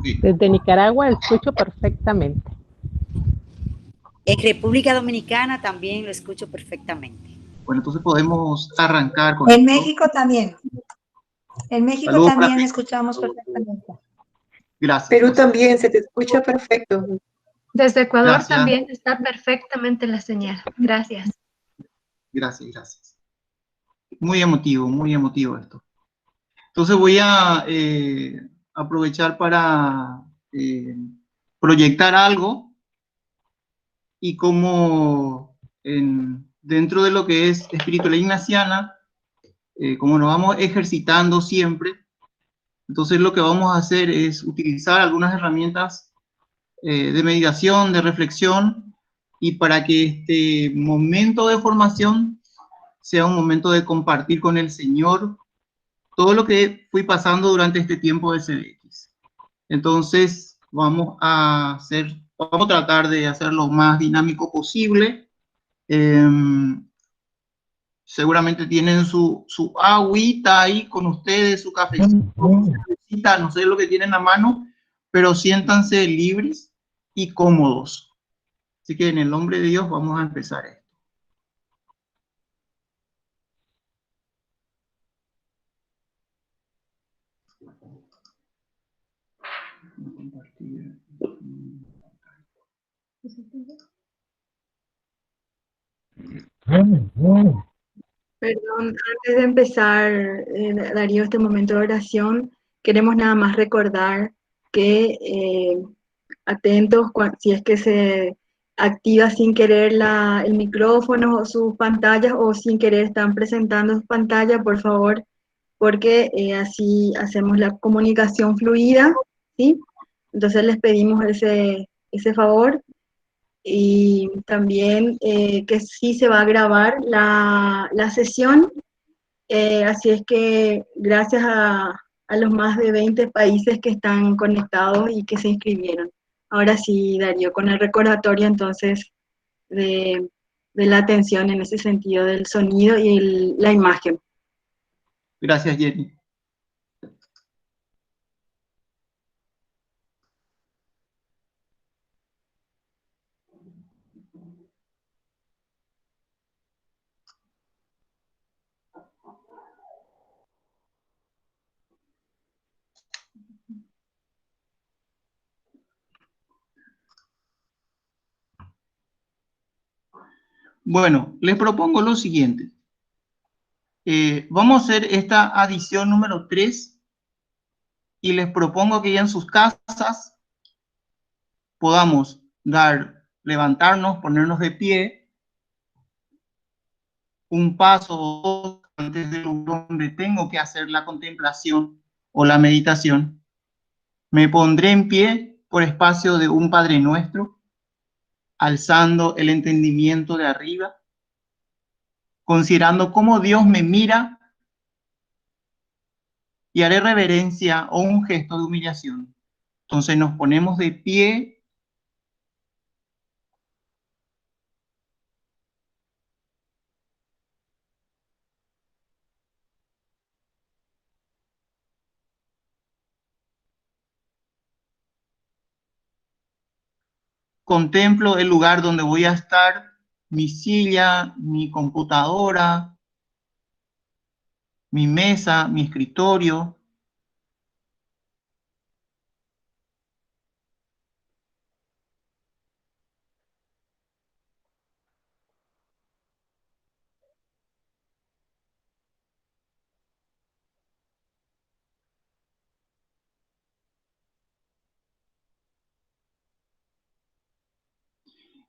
Ok. Desde Nicaragua escucho perfectamente. En República Dominicana también lo escucho perfectamente. Bueno, entonces podemos arrancar con En esto. México también. En México Saludos para también México. escuchamos perfectamente. Gracias. Perú José. también, se te escucha perfecto. Desde Ecuador Gracias. también está perfectamente la señal. Gracias. Gracias, gracias. Muy emotivo esto. Entonces voy a aprovechar para proyectar algo y como dentro de lo que es espiritualidad ignaciana, como nos vamos ejercitando siempre, entonces lo que vamos a hacer es utilizar algunas herramientas de meditación, de reflexión, y para que este momento de formación sea un momento de compartir con el Señor todo lo que fui pasando durante este tiempo de CDX. Entonces vamos a tratar de hacer lo más dinámico posible. Seguramente tienen su agüita ahí con ustedes, su cafecito, su cervecita, no sé lo que tienen a mano, pero siéntanse libres y cómodos. Así que en el nombre de Dios vamos a empezar esto. Perdón, antes de empezar, Darío, este momento de oración, queremos nada más recordar que atentos si es que se activa sin querer el micrófono o sus pantallas o sin querer están presentando sus pantallas, por favor, porque así hacemos la comunicación fluida, ¿sí? Entonces les pedimos ese favor. Y también que sí se va a grabar la sesión, así es que gracias a los más de 20 países que están conectados y que se inscribieron. Ahora sí, Darío, con el recordatorio entonces de, de la atención en ese sentido del sonido y la imagen. Gracias, Jenny. Bueno, les propongo lo siguiente. Vamos a hacer esta adición número 3 y les propongo que ya en sus casas podamos levantarnos, ponernos de pie, un paso antes del lugar donde tengo que hacer la contemplación o la meditación. Me pondré en pie por espacio de un Padre Nuestro, alzando el entendimiento de arriba, considerando cómo Dios me mira, y haré reverencia o un gesto de humillación. Entonces nos ponemos de pie. Contemplo el lugar donde voy a estar, mi silla, mi computadora, mi mesa, mi escritorio.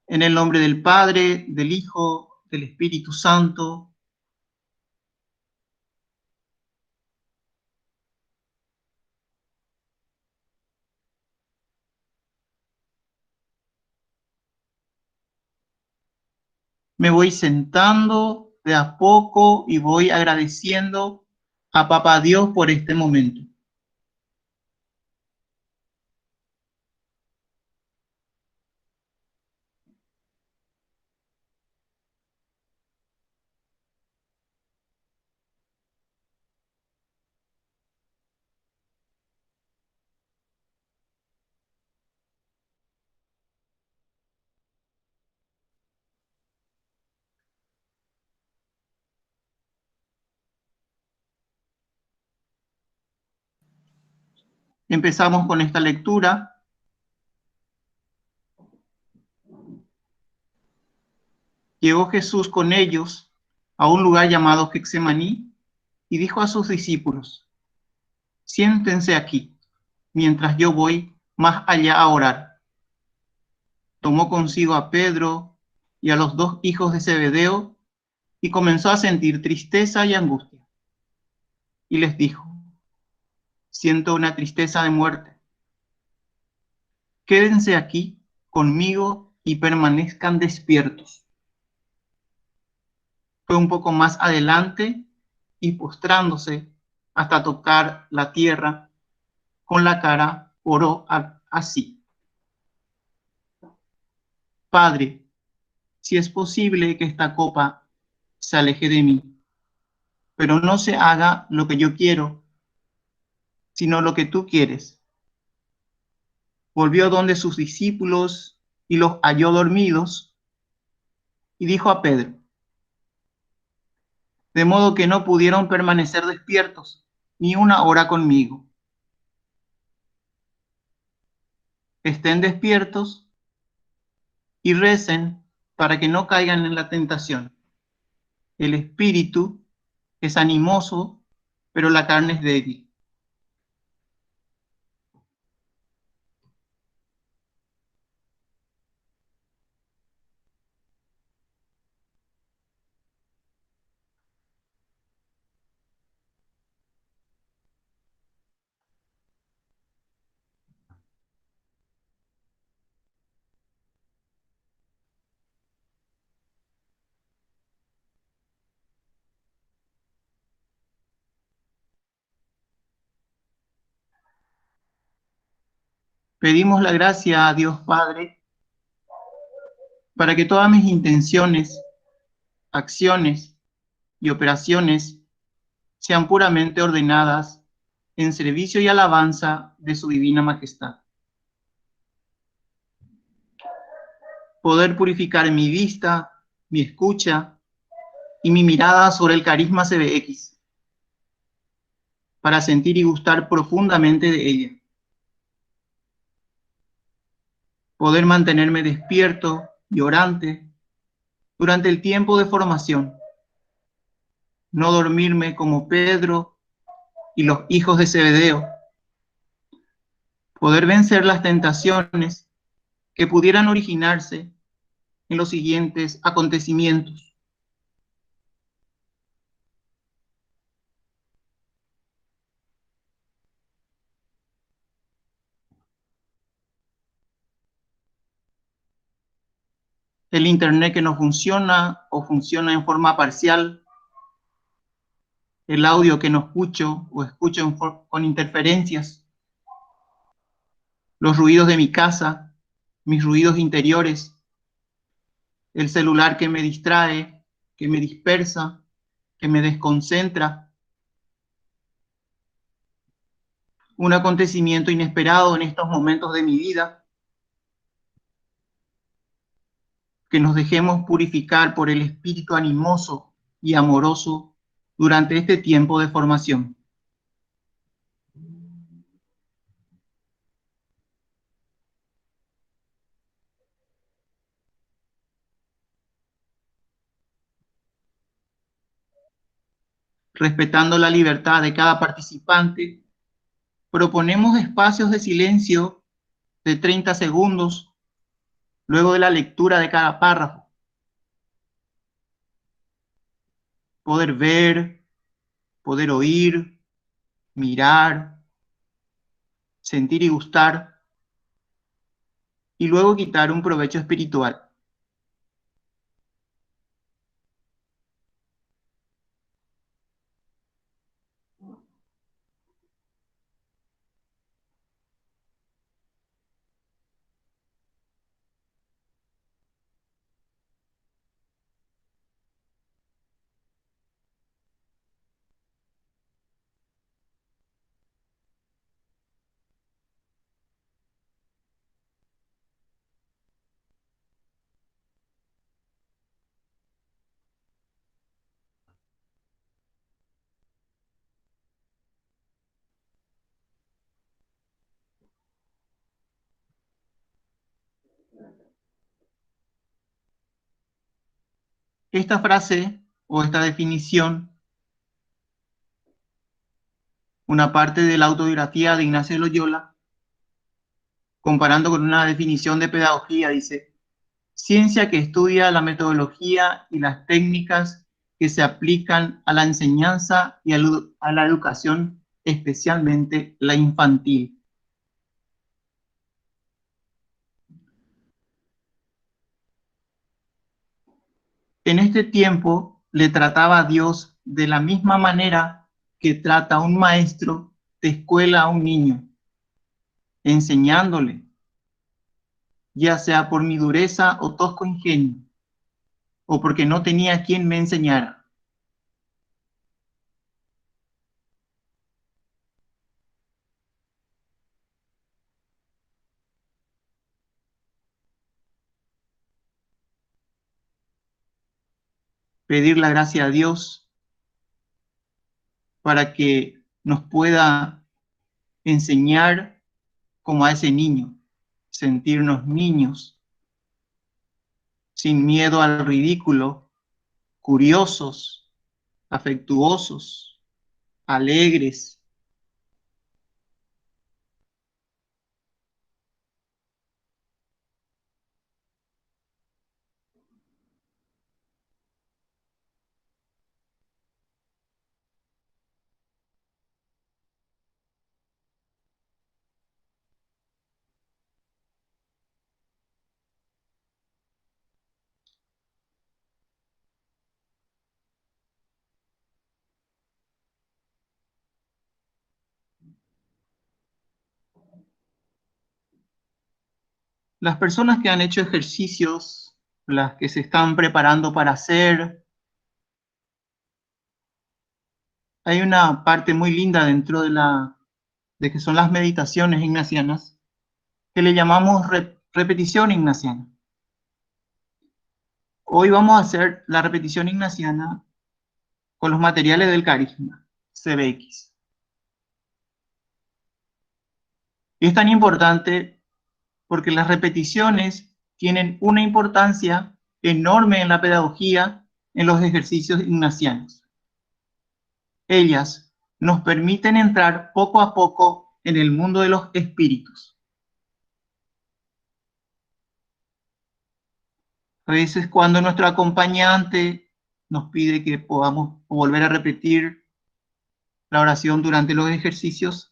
En el nombre del Padre, del Hijo, del Espíritu Santo. Me voy sentando de a poco y voy agradeciendo a Papá Dios por este momento. Empezamos con esta lectura. Llegó Jesús con ellos a un lugar llamado Getsemaní y dijo a sus discípulos: siéntense aquí, mientras yo voy más allá a orar. Tomó consigo a Pedro y a los dos hijos de Zebedeo y comenzó a sentir tristeza y angustia. Y les dijo: siento una tristeza de muerte. Quédense aquí conmigo y permanezcan despiertos. Fue un poco más adelante y postrándose hasta tocar la tierra con la cara, oró así: Padre, si es posible que esta copa se aleje de mí, pero no se haga lo que yo quiero, sino lo que tú quieres. Volvió donde sus discípulos y los halló dormidos y dijo a Pedro: de modo que no pudieron permanecer despiertos ni una hora conmigo. Estén despiertos y recen para que no caigan en la tentación. El espíritu es animoso, pero la carne es débil. Pedimos la gracia a Dios Padre para que todas mis intenciones, acciones y operaciones sean puramente ordenadas en servicio y alabanza de su divina majestad. Poder purificar mi vista, mi escucha y mi mirada sobre el carisma CBX, para sentir y gustar profundamente de ella. Poder mantenerme despierto y orante durante el tiempo de formación. No dormirme como Pedro y los hijos de Zebedeo. Poder vencer las tentaciones que pudieran originarse en los siguientes acontecimientos. El internet que no funciona o funciona en forma parcial, el audio que no escucho o escucho con interferencias, los ruidos de mi casa, mis ruidos interiores, el celular que me distrae, que me dispersa, que me desconcentra, un acontecimiento inesperado en estos momentos de mi vida, que nos dejemos purificar por el espíritu animoso y amoroso durante este tiempo de formación. Respetando la libertad de cada participante, proponemos espacios de silencio de 30 segundos luego de la lectura de cada párrafo. Poder ver, poder oír, mirar, sentir y gustar, y luego quitar un provecho espiritual. Esta frase o esta definición, una parte de la autobiografía de Ignacio de Loyola, comparando con una definición de pedagogía, dice: ciencia que estudia la metodología y las técnicas que se aplican a la enseñanza y a la educación, especialmente la infantil. En este tiempo le trataba a Dios de la misma manera que trata a un maestro de escuela a un niño, enseñándole, ya sea por mi dureza o tosco ingenio, o porque no tenía quien me enseñara. Pedir la gracia a Dios para que nos pueda enseñar como a ese niño, sentirnos niños, sin miedo al ridículo, curiosos, afectuosos, alegres. Las personas que han hecho ejercicios, las que se están preparando para hacer, hay una parte muy linda dentro de que son las meditaciones ignacianas, que le llamamos repetición ignaciana. Hoy vamos a hacer la repetición ignaciana con los materiales del carisma, CBX. Y es tan importante porque las repeticiones tienen una importancia enorme en la pedagogía, en los ejercicios ignacianos. Ellas nos permiten entrar poco a poco en el mundo de los espíritus. A veces cuando nuestro acompañante nos pide que podamos volver a repetir la oración durante los ejercicios,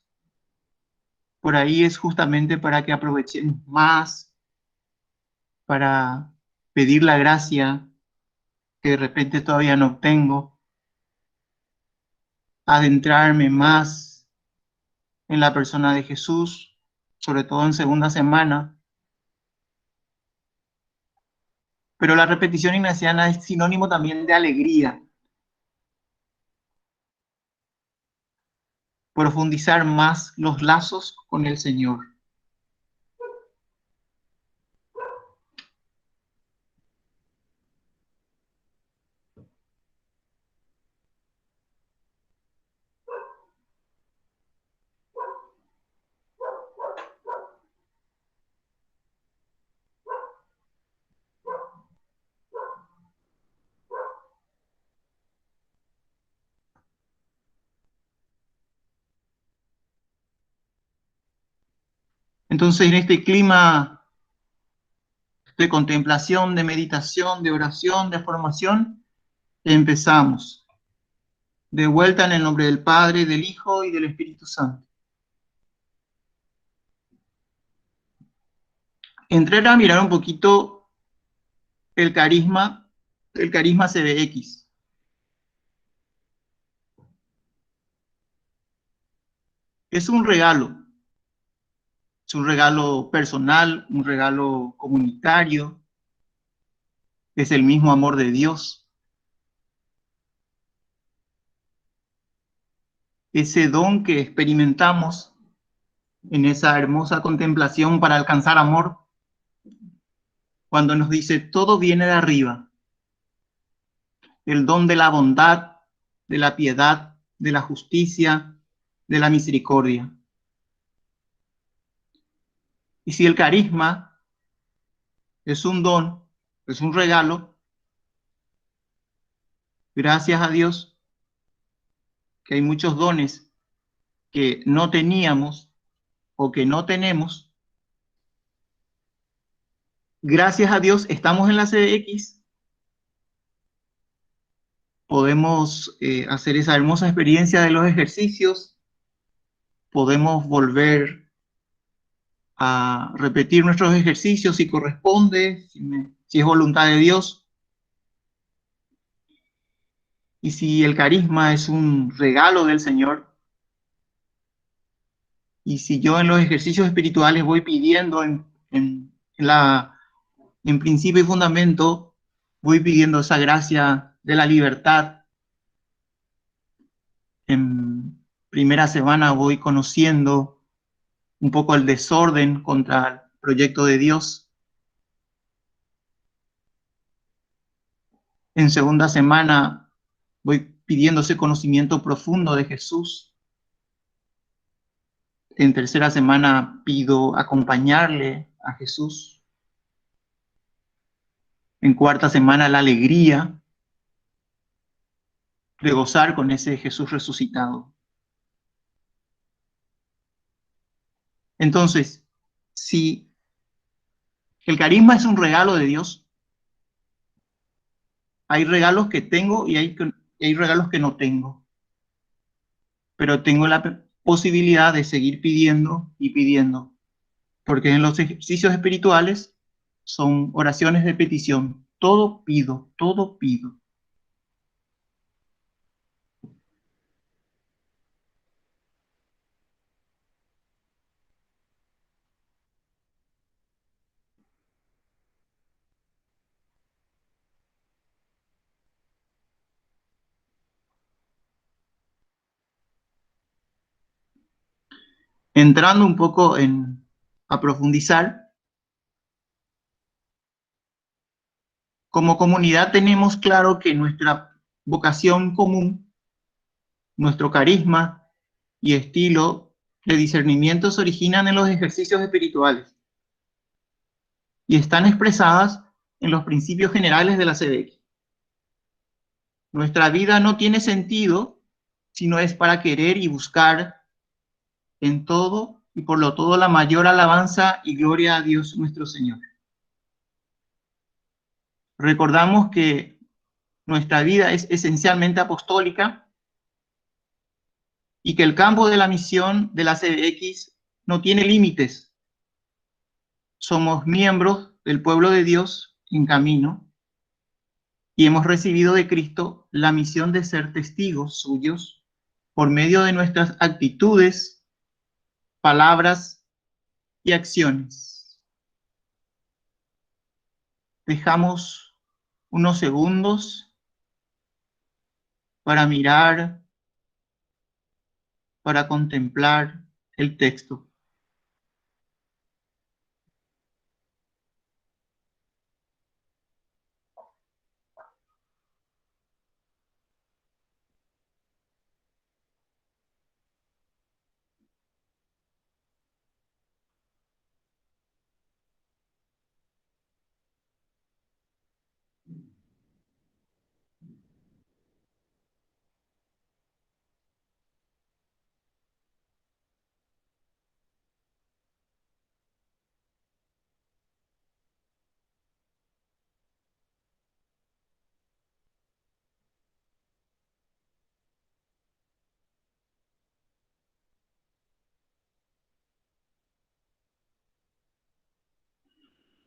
por ahí es justamente para que aprovechemos más, para pedir la gracia que de repente todavía no obtengo, adentrarme más en la persona de Jesús, sobre todo en segunda semana. Pero la repetición ignaciana es sinónimo también de alegría. Profundizar más los lazos con el Señor. Entonces, en este clima de contemplación, de meditación, de oración, de formación, empezamos. De vuelta en el nombre del Padre, del Hijo y del Espíritu Santo. Entré a mirar un poquito el carisma CBX. Es un regalo personal, un regalo comunitario, es el mismo amor de Dios. Ese don que experimentamos en esa hermosa contemplación para alcanzar amor, cuando nos dice todo viene de arriba, el don de la bondad, de la piedad, de la justicia, de la misericordia. Y si el carisma es un don, es un regalo. Gracias a Dios que hay muchos dones que no teníamos o que no tenemos. Gracias a Dios estamos en la CDX, podemos hacer esa hermosa experiencia de los ejercicios, podemos volver a repetir nuestros ejercicios si corresponde, si es voluntad de Dios. Y si el carisma es un regalo del Señor, y si yo en los ejercicios espirituales voy pidiendo en principio y fundamento, voy pidiendo esa gracia de la libertad. En primera semana voy conociendo un poco el desorden contra el proyecto de Dios. En segunda semana voy pidiendo ese conocimiento profundo de Jesús. En tercera semana pido acompañarle a Jesús. En cuarta semana la alegría de gozar con ese Jesús resucitado. Entonces, si el carisma es un regalo de Dios, hay regalos que tengo y hay regalos que no tengo. Pero tengo la posibilidad de seguir pidiendo y pidiendo, porque en los ejercicios espirituales son oraciones de petición. Todo pido, todo pido. Entrando un poco a profundizar, como comunidad tenemos claro que nuestra vocación común, nuestro carisma y estilo de discernimiento se originan en los ejercicios espirituales y están expresadas en los principios generales de la CDX. Nuestra vida no tiene sentido si no es para querer y buscar en todo y por lo todo la mayor alabanza y gloria a Dios nuestro Señor. Recordamos que nuestra vida es esencialmente apostólica y que el campo de la misión de la CDX no tiene límites. Somos miembros del pueblo de Dios en camino y hemos recibido de Cristo la misión de ser testigos suyos por medio de nuestras actitudes, palabras y acciones. Dejamos unos segundos para mirar, para contemplar el texto.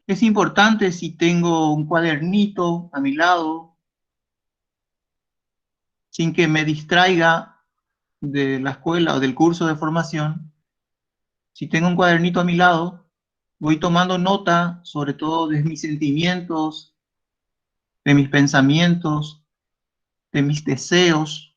Es importante si tengo un cuadernito a mi lado, sin que me distraiga de la escuela o del curso de formación. Si tengo un cuadernito a mi lado, voy tomando nota sobre todo de mis sentimientos, de mis pensamientos, de mis deseos.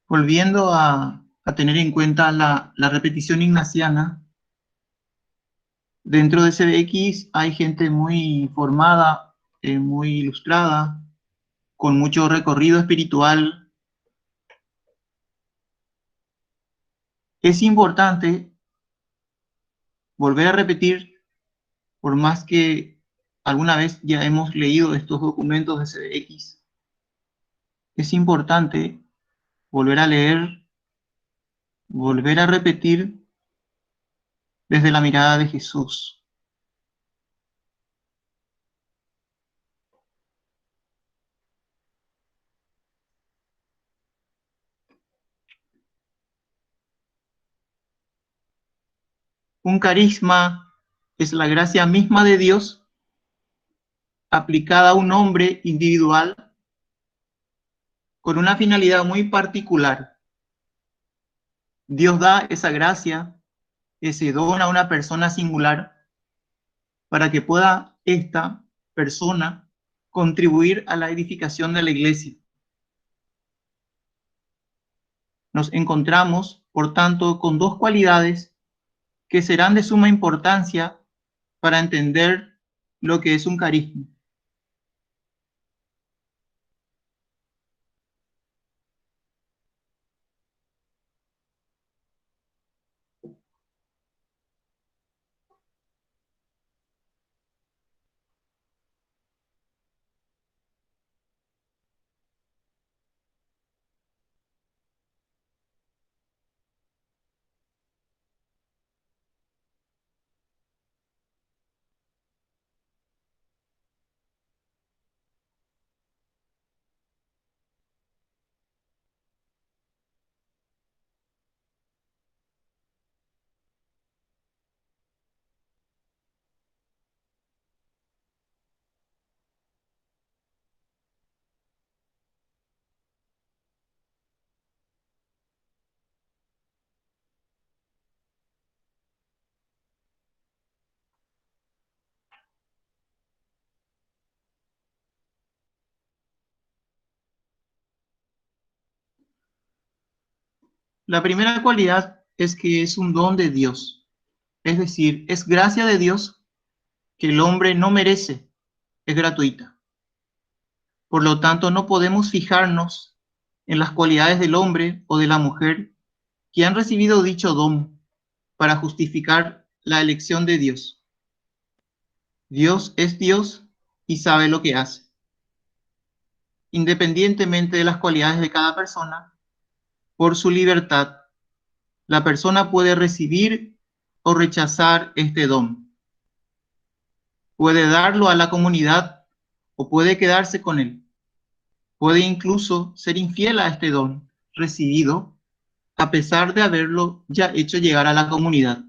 volviendo a tener en cuenta la repetición ignaciana, dentro de CBX hay gente muy formada, muy ilustrada, con mucho recorrido espiritual. Es importante volver a repetir, por más que alguna vez ya hemos leído estos documentos de CBX, es importante volver a leer, volver a repetir desde la mirada de Jesús. Un carisma es la gracia misma de Dios aplicada a un hombre individual con una finalidad muy particular. Dios da esa gracia, ese don a una persona singular para que pueda esta persona contribuir a la edificación de la iglesia. Nos encontramos, por tanto, con dos cualidades que serán de suma importancia para entender lo que es un carisma. La primera cualidad es que es un don de Dios, es decir, es gracia de Dios que el hombre no merece, es gratuita. Por lo tanto, no podemos fijarnos en las cualidades del hombre o de la mujer que han recibido dicho don para justificar la elección de Dios. Dios es Dios y sabe lo que hace. Independientemente de las cualidades de cada persona, por su libertad, la persona puede recibir o rechazar este don. Puede darlo a la comunidad o puede quedarse con él. Puede incluso ser infiel a este don recibido, a pesar de haberlo ya hecho llegar a la comunidad.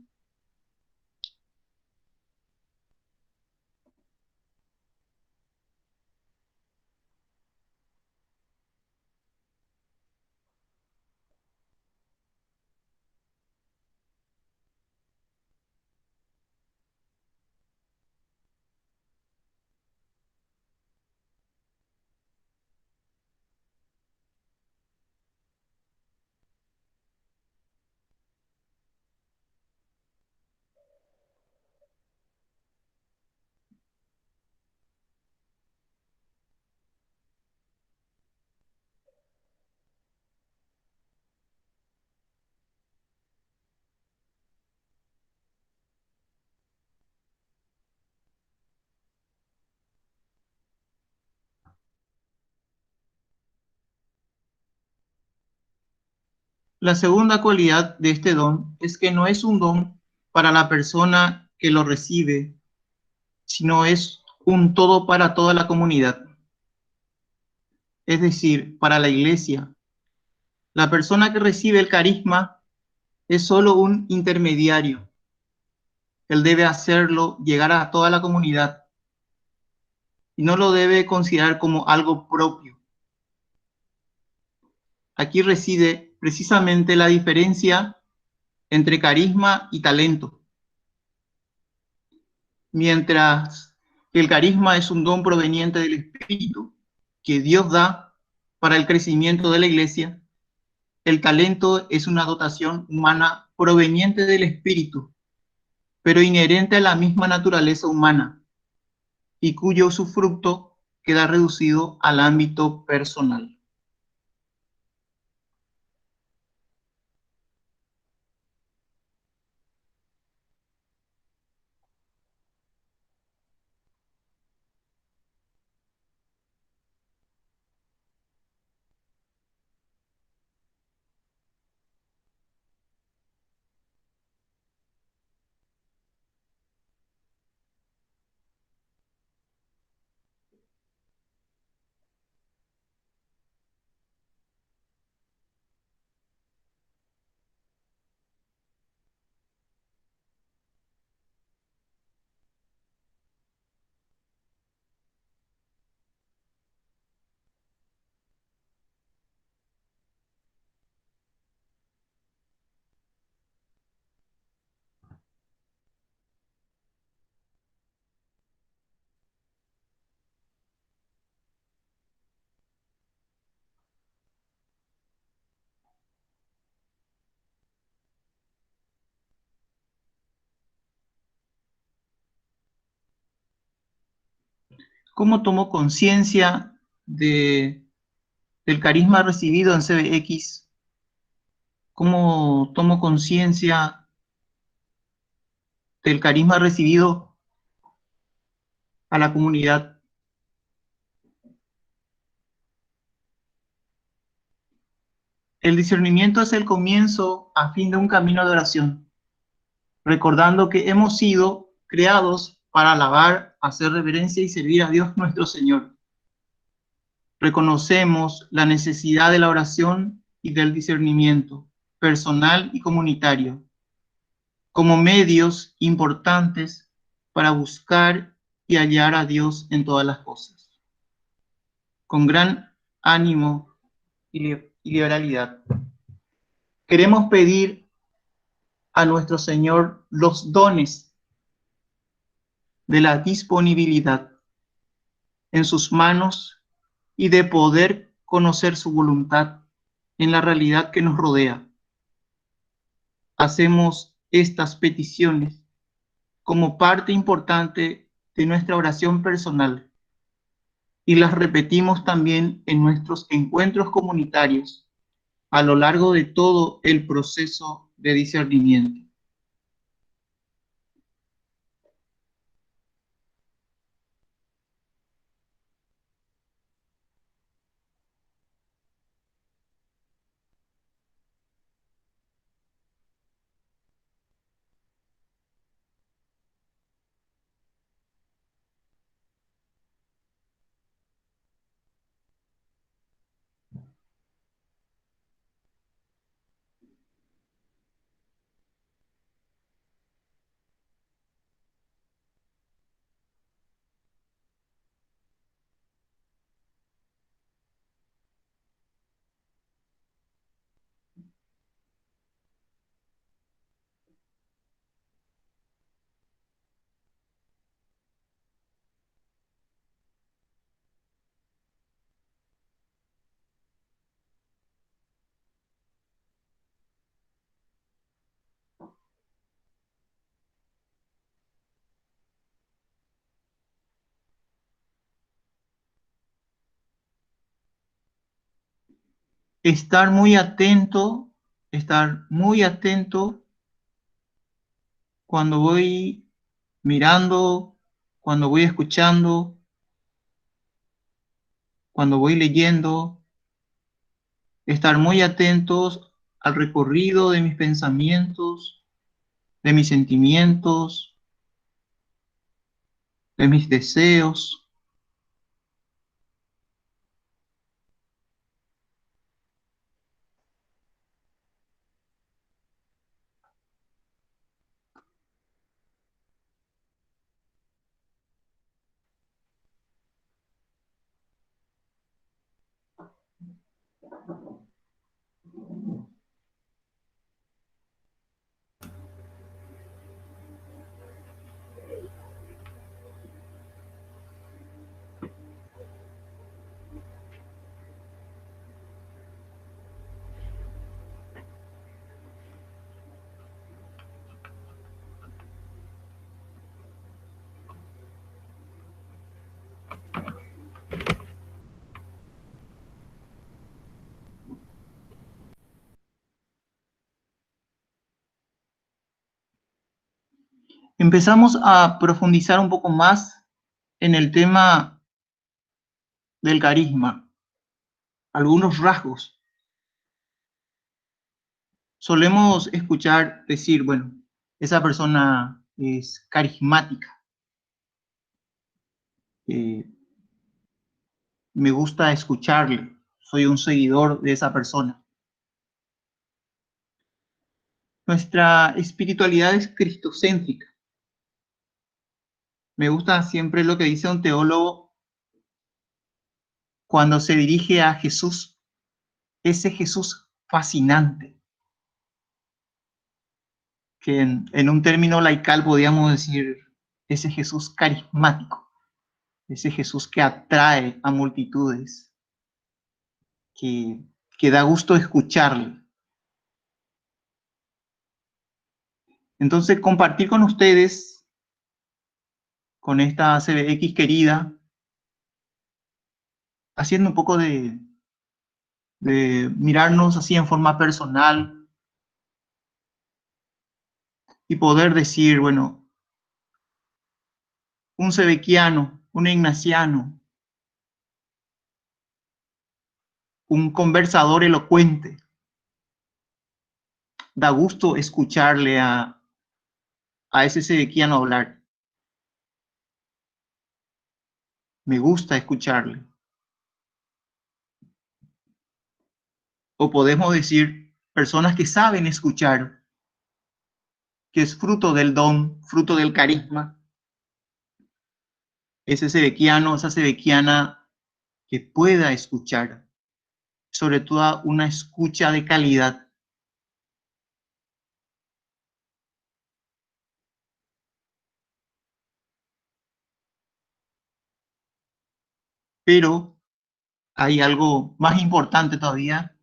La segunda cualidad de este don es que no es un don para la persona que lo recibe, sino es un todo para toda la comunidad. Es decir, para la iglesia. La persona que recibe el carisma es solo un intermediario. Él debe hacerlo llegar a toda la comunidad y no lo debe considerar como algo propio. Aquí reside precisamente la diferencia entre carisma y talento. Mientras que el carisma es un don proveniente del Espíritu que Dios da para el crecimiento de la iglesia, El talento es una dotación humana proveniente del espíritu, pero inherente a la misma naturaleza humana y cuyo usufructo queda reducido al ámbito personal. ¿Cómo tomo conciencia del carisma recibido en CBX? ¿Cómo tomo conciencia del carisma recibido a la comunidad? El discernimiento es el comienzo a fin de un camino de oración, recordando que hemos sido creados para alabar, hacer reverencia y servir a Dios nuestro Señor. Reconocemos la necesidad de la oración y del discernimiento personal y comunitario como medios importantes para buscar y hallar a Dios en todas las cosas. Con gran ánimo y liberalidad, queremos pedir a nuestro Señor los dones de la disponibilidad en sus manos y de poder conocer su voluntad en la realidad que nos rodea. Hacemos estas peticiones como parte importante de nuestra oración personal y las repetimos también en nuestros encuentros comunitarios a lo largo de todo el proceso de discernimiento. Estar muy atento cuando voy mirando, cuando voy escuchando, cuando voy leyendo, estar muy atentos al recorrido de mis pensamientos, de mis sentimientos, de mis deseos. empezamos a profundizar un poco más en el tema del carisma, algunos rasgos. Solemos escuchar decir, bueno, esa persona es carismática. Me gusta escucharle, soy un seguidor de esa persona. Nuestra espiritualidad es cristocéntrica. Me gusta siempre lo que dice un teólogo cuando se dirige a Jesús, ese Jesús fascinante, que en un término laical podríamos decir ese Jesús carismático, ese Jesús que atrae a multitudes, que da gusto escucharle. Entonces, compartir con ustedes, con esta CBX querida, haciendo un poco de mirarnos así en forma personal y poder decir, bueno, un sebequiano, un ignaciano, un conversador elocuente. Da gusto escucharle a ese sebequiano hablar. Me gusta escucharle. O podemos decir, personas que saben escuchar, que es fruto del don, fruto del carisma. Ese sebequiano, esa sebequiana que pueda escuchar, sobre todo una escucha de calidad. Pero hay algo más importante todavía,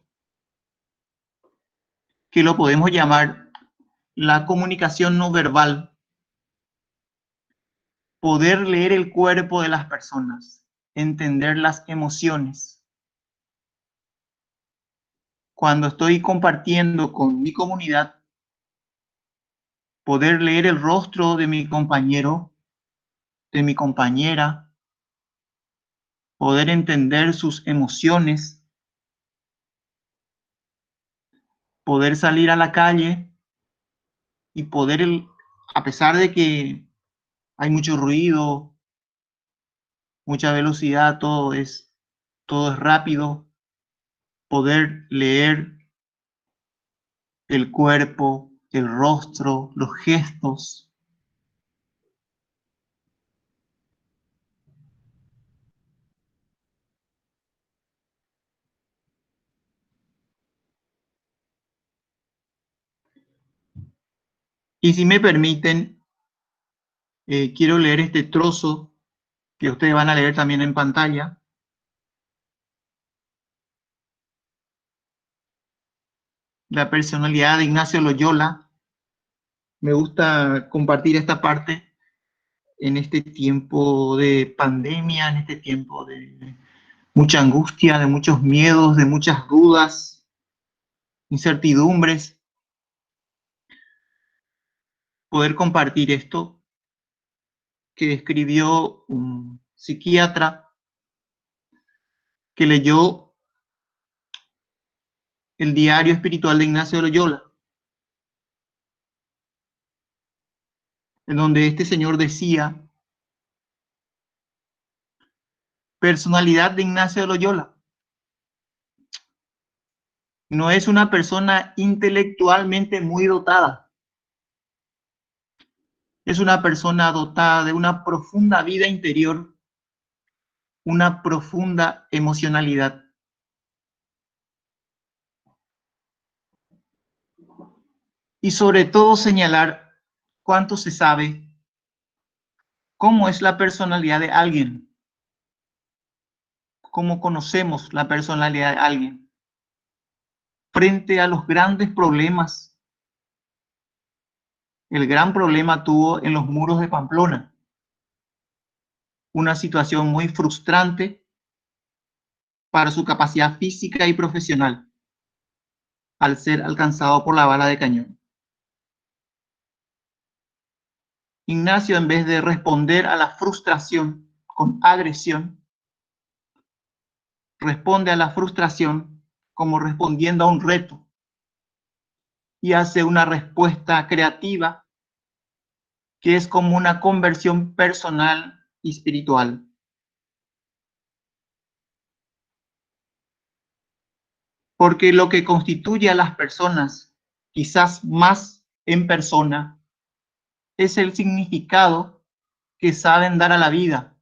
que lo podemos llamar la comunicación no verbal. Poder leer el cuerpo de las personas, entender las emociones. Cuando estoy compartiendo con mi comunidad, poder leer el rostro de mi compañero, de mi compañera, poder entender sus emociones, poder salir a la calle y poder, a pesar de que hay mucho ruido, mucha velocidad, todo es rápido, poder leer el cuerpo, el rostro, los gestos. Y si me permiten, quiero leer este trozo que ustedes van a leer también en pantalla. La personalidad de Ignacio Loyola. Me gusta compartir esta parte en este tiempo de pandemia, en este tiempo de mucha angustia, de muchos miedos, de muchas dudas, incertidumbres. Poder compartir esto que escribió un psiquiatra que leyó el diario espiritual de Ignacio Loyola, en donde este señor decía: personalidad de Ignacio Loyola. No es una persona intelectualmente muy dotada. Es una persona dotada de una profunda vida interior, una profunda emocionalidad. Y sobre todo señalar cuánto se sabe, cómo es la personalidad de alguien, cómo conocemos la personalidad de alguien frente a los grandes problemas. El gran problema tuvo en los muros de Pamplona, una situación muy frustrante para su capacidad física y profesional, al ser alcanzado por la bala de cañón. Ignacio, en vez de responder a la frustración con agresión, responde a la frustración como respondiendo a un reto y hace una respuesta creativa que es como una conversión personal y espiritual. Porque lo que constituye a las personas, quizás más en persona, es el significado que saben dar a la vida.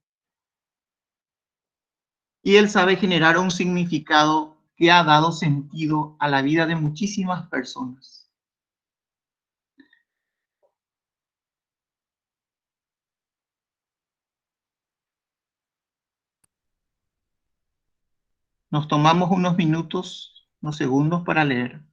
Y él sabe generar un significado que ha dado sentido a la vida de muchísimas personas. Nos tomamos unos minutos, unos segundos para leer.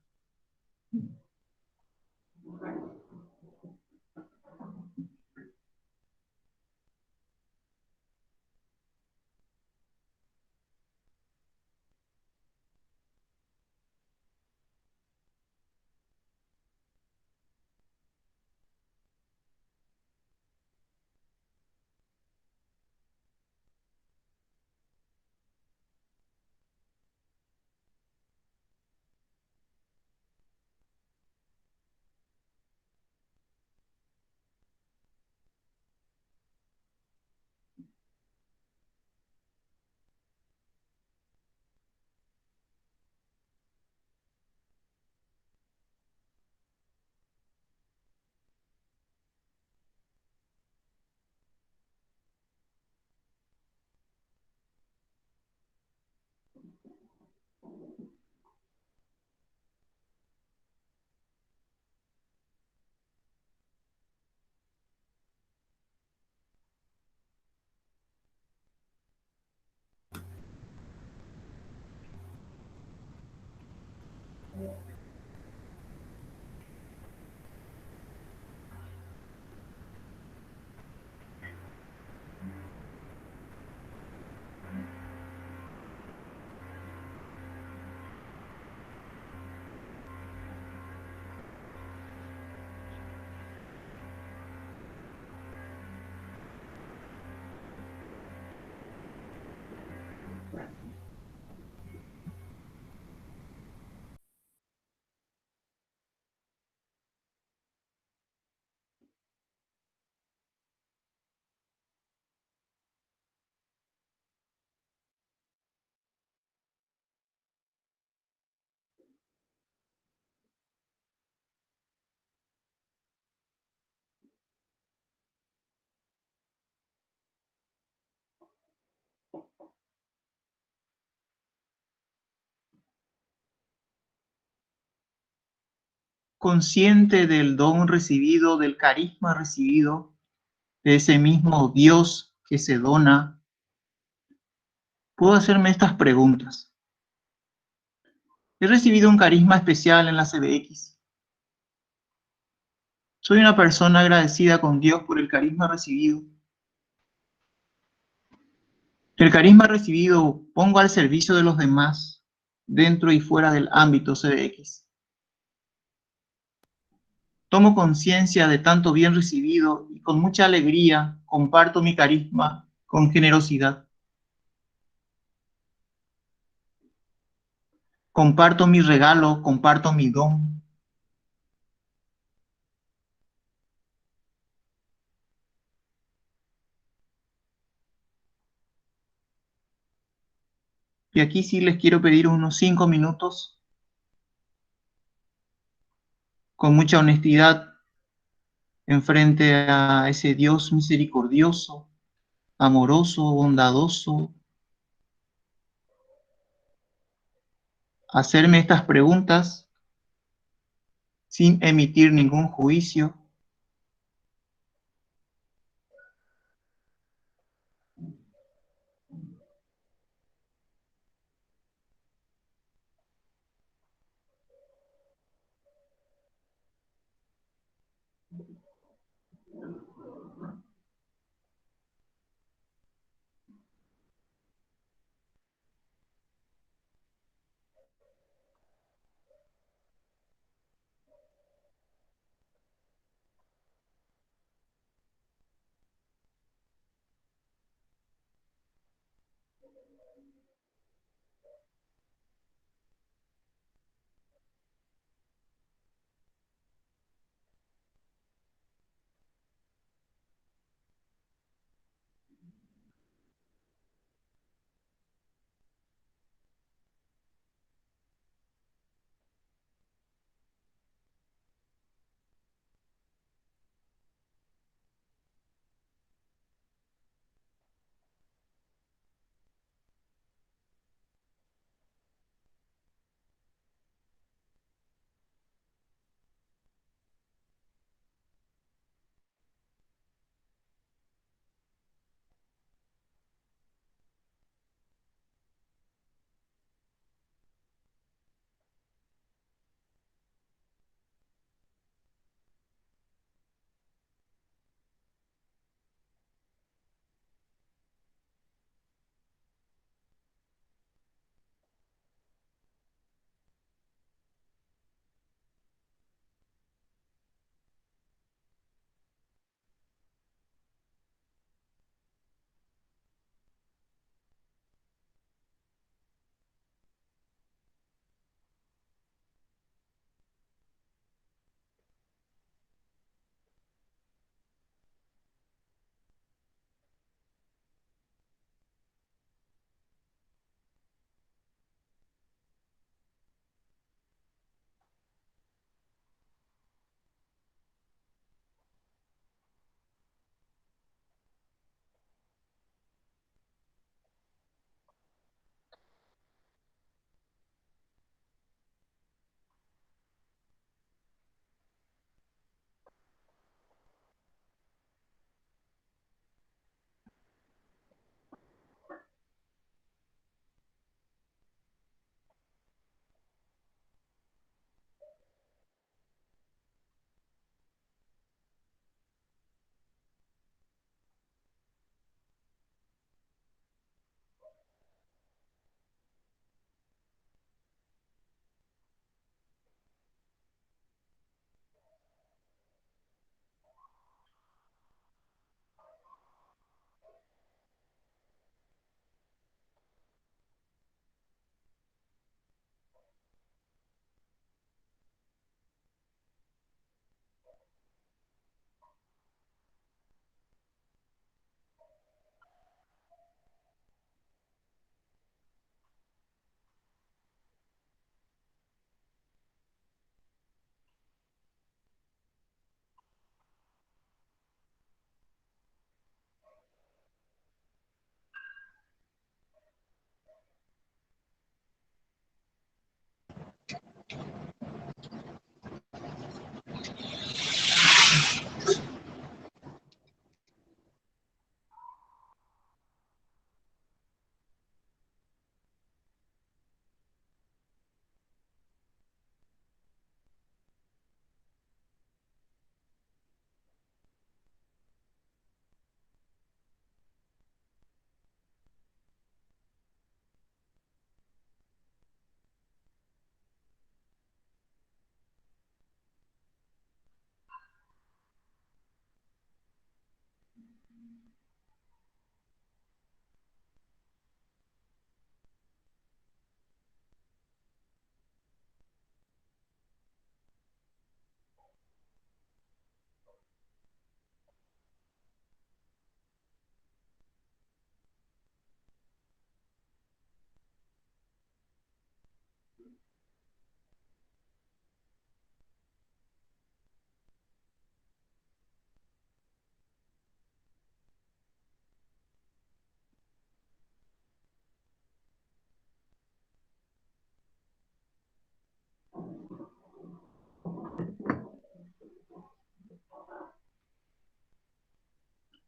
Consciente del don recibido, del carisma recibido, de ese mismo Dios que se dona, puedo hacerme estas preguntas. He recibido un carisma especial en la CBX. Soy una persona agradecida con Dios por el carisma recibido. El carisma recibido pongo al servicio de los demás, dentro y fuera del ámbito CBX. Tomo conciencia de tanto bien recibido y con mucha alegría comparto mi carisma con generosidad. Comparto mi regalo, comparto mi don. Y aquí sí les quiero pedir unos 5 minutos con mucha honestidad enfrente a ese Dios misericordioso, amoroso, bondadoso, hacerme estas preguntas sin emitir ningún juicio.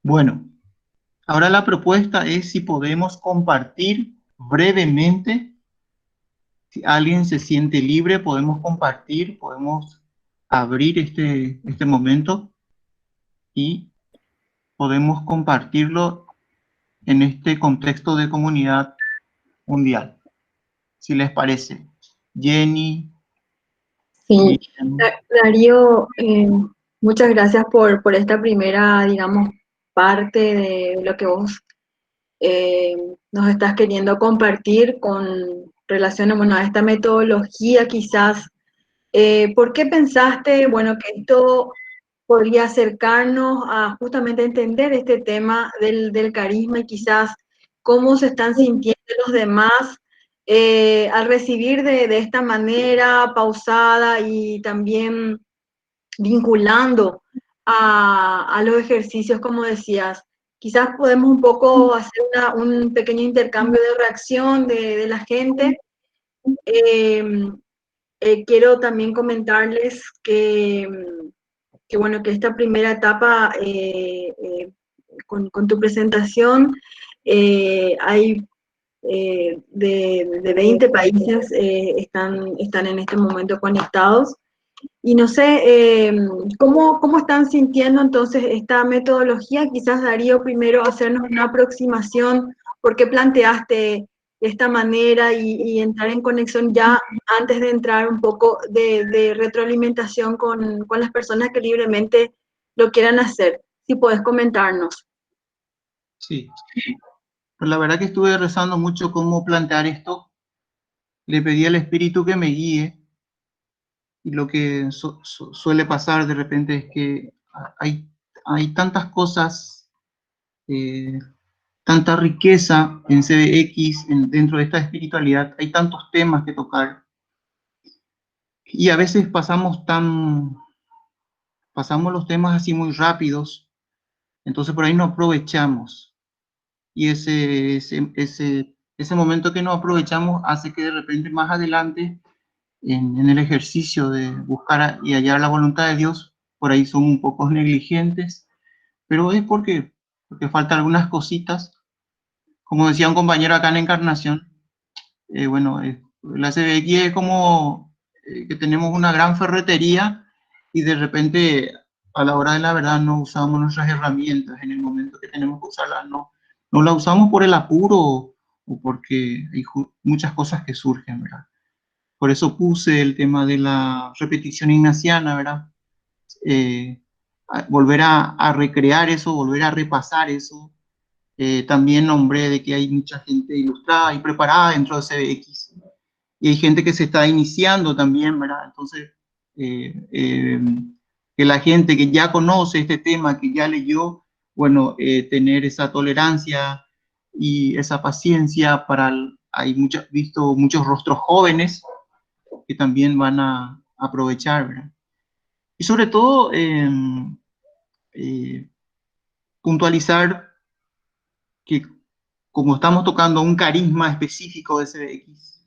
Bueno, ahora la propuesta es si podemos compartir brevemente. Si alguien se siente libre, podemos compartir, podemos abrir este momento y podemos compartirlo en este contexto de comunidad mundial. Si les parece. Jenny, Sí, Miriam. Darío, muchas gracias por esta primera, digamos, parte de lo que vos nos estás queriendo compartir con relación a, bueno, a esta metodología quizás. ¿Por qué pensaste, bueno, que esto podría acercarnos a justamente entender este tema del carisma y quizás cómo se están sintiendo los demás al recibir de esta manera pausada y también vinculando a los ejercicios, como decías? Quizás podemos un poco hacer un pequeño intercambio de reacción de la gente. Eh, Quiero también comentarles que, bueno, que esta primera etapa con tu presentación hay de 20 países están en este momento conectados. Y no sé, ¿cómo están sintiendo entonces esta metodología? Quizás, Darío, primero hacernos una aproximación, ¿por qué planteaste de esta manera y entrar en conexión ya antes de entrar un poco de retroalimentación con las personas que libremente lo quieran hacer? Si puedes comentarnos. Sí. Pues la verdad que estuve rezando mucho cómo plantear esto. Le pedí al Espíritu que me guíe. Y lo que suele pasar de repente es que hay tantas cosas, eh, tanta riqueza en CBX, dentro de esta espiritualidad, hay tantos temas que tocar. Y a veces pasamos los temas así muy rápidos, entonces por ahí no aprovechamos. Y ese momento que no aprovechamos hace que de repente más adelante, en el ejercicio de buscar y hallar la voluntad de Dios, por ahí somos un poco negligentes, pero es porque faltan algunas cositas. Como decía un compañero acá en Encarnación, bueno, la CBX es como que tenemos una gran ferretería y de repente a la hora de la verdad no usamos nuestras herramientas en el momento que tenemos que usarlas, no la usamos por el apuro o porque hay muchas cosas que surgen, ¿verdad? Por eso puse el tema de la repetición ignaciana, ¿verdad? Volver a recrear eso, volver a repasar eso. También nombré de que hay mucha gente ilustrada y preparada dentro de CBX. Y hay gente que se está iniciando también, ¿verdad? Entonces, que la gente que ya conoce este tema, que ya leyó, bueno, tener esa tolerancia y esa paciencia visto muchos rostros jóvenes que también van a aprovechar, ¿verdad? Y sobre todo, eh, puntualizar que como estamos tocando un carisma específico de CBX,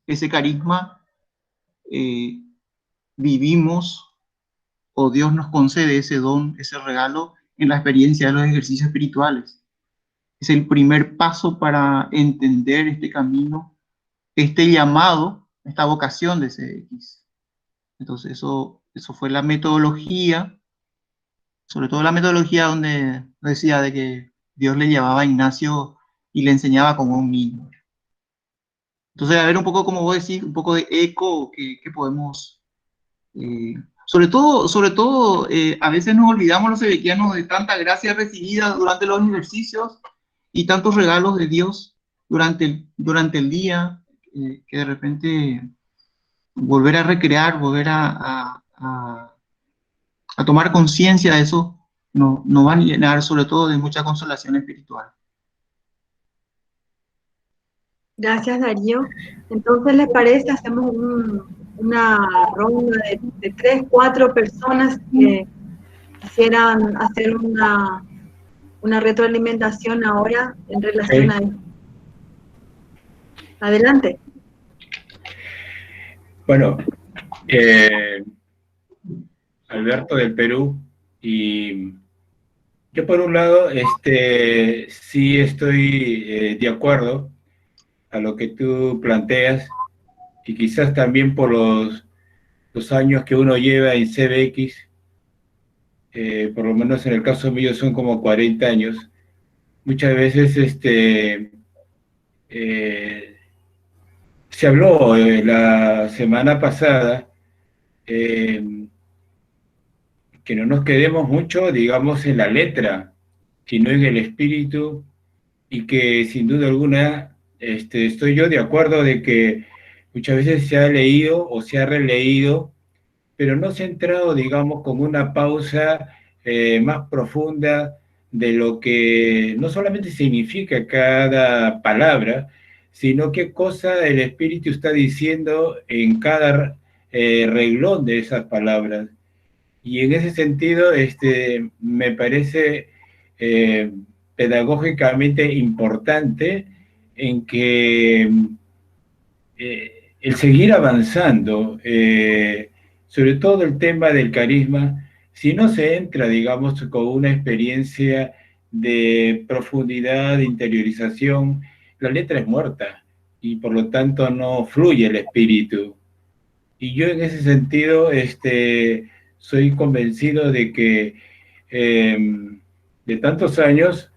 ese carisma eh, vivimos o Dios nos concede ese don, ese regalo en la experiencia de los ejercicios espirituales. Es el primer paso para entender este camino, este llamado, esta vocación de CBX. Entonces eso fue la metodología, sobre todo la metodología donde decía de que Dios le llevaba a Ignacio y le enseñaba como un niño. Entonces, a ver un poco, como vos decís, un poco de eco que podemos... sobre todo a veces nos olvidamos los sebequianos de tanta gracia recibida durante los ejercicios y tantos regalos de Dios durante el día, que de repente volver a recrear, volver a tomar conciencia de eso, nos van a llenar sobre todo de mucha consolación espiritual. Gracias, Darío. Entonces, ¿les parece? Hacemos una ronda de 3, 4 personas que quisieran hacer una retroalimentación ahora en relación a esto. Adelante. Bueno, Alberto del Perú, y Yo por un lado, sí estoy de acuerdo a lo que tú planteas y quizás también por los años que uno lleva en CBX, por lo menos en el caso mío son como 40 años, muchas veces eh, se habló la semana pasada eh, que no nos quedemos mucho, digamos, en la letra, sino en el espíritu, y que sin duda alguna estoy yo de acuerdo de que muchas veces se ha leído o se ha releído, pero no se ha entrado, digamos, con una pausa más profunda de lo que no solamente significa cada palabra, sino qué cosa el espíritu está diciendo en cada renglón de esas palabras. Y en ese sentido, me parece eh, pedagógicamente importante en que el seguir avanzando, sobre todo el tema del carisma, si no se entra, digamos, con una experiencia de profundidad, de interiorización, la letra es muerta y por lo tanto no fluye el espíritu. Y yo en ese sentido soy convencido de que de tantos años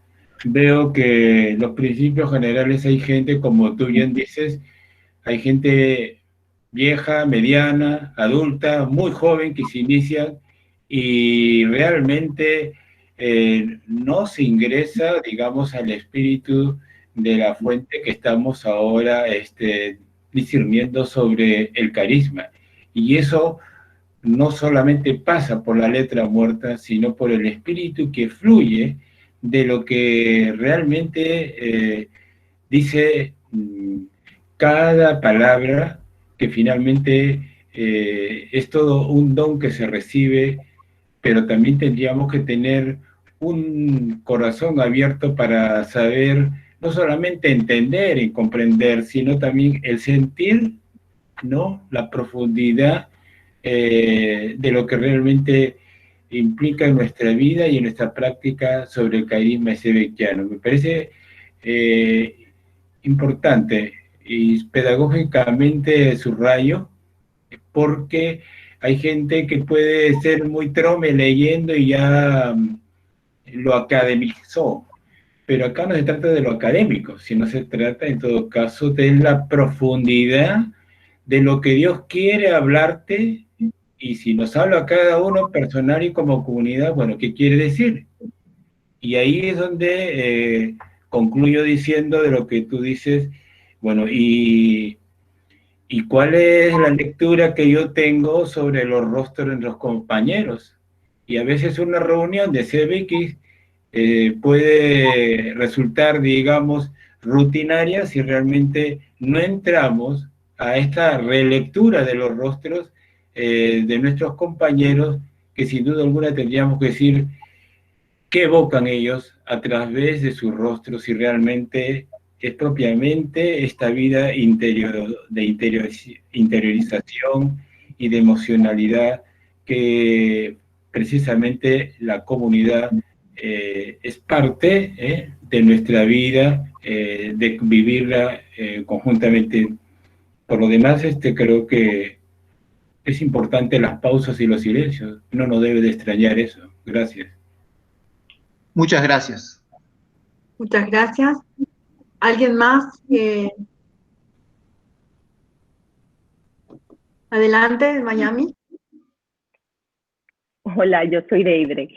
veo que los principios generales hay gente, como tú bien dices, hay gente vieja, mediana, adulta, muy joven que se inicia y realmente no se ingresa, digamos, al espíritu de la fuente que estamos ahora discerniendo sobre el carisma. Y eso no solamente pasa por la letra muerta, sino por el espíritu que fluye de lo que realmente dice cada palabra, que finalmente es todo un don que se recibe, pero también tendríamos que tener un corazón abierto para saber no solamente entender y comprender, sino también el sentir, ¿no? La profundidad de lo que realmente implica en nuestra vida y en nuestra práctica sobre el carisma sebequiano. Me parece importante y pedagógicamente subrayo, porque hay gente que puede ser muy trome leyendo y ya lo academizó, pero acá no se trata de lo académico, sino se trata en todo caso de la profundidad de lo que Dios quiere hablarte, y si nos habla a cada uno personal y como comunidad, bueno, ¿qué quiere decir? Y ahí es donde concluyo diciendo de lo que tú dices, bueno, ¿y cuál es la lectura que yo tengo sobre los rostros de los compañeros? Y a veces una reunión de CBX puede resultar, digamos, rutinaria si realmente no entramos a esta relectura de los rostros de nuestros compañeros, que sin duda alguna tendríamos que decir qué evocan ellos a través de sus rostros, si realmente es propiamente esta vida interior, de interiorización y de emocionalidad que precisamente la comunidad es parte de nuestra vida, de vivirla conjuntamente. Por lo demás, creo que es importante las pausas y los silencios. No nos debe de extrañar eso. Gracias. Muchas gracias. Muchas gracias. ¿Alguien más? Adelante, Miami. Hola, yo soy Deidre.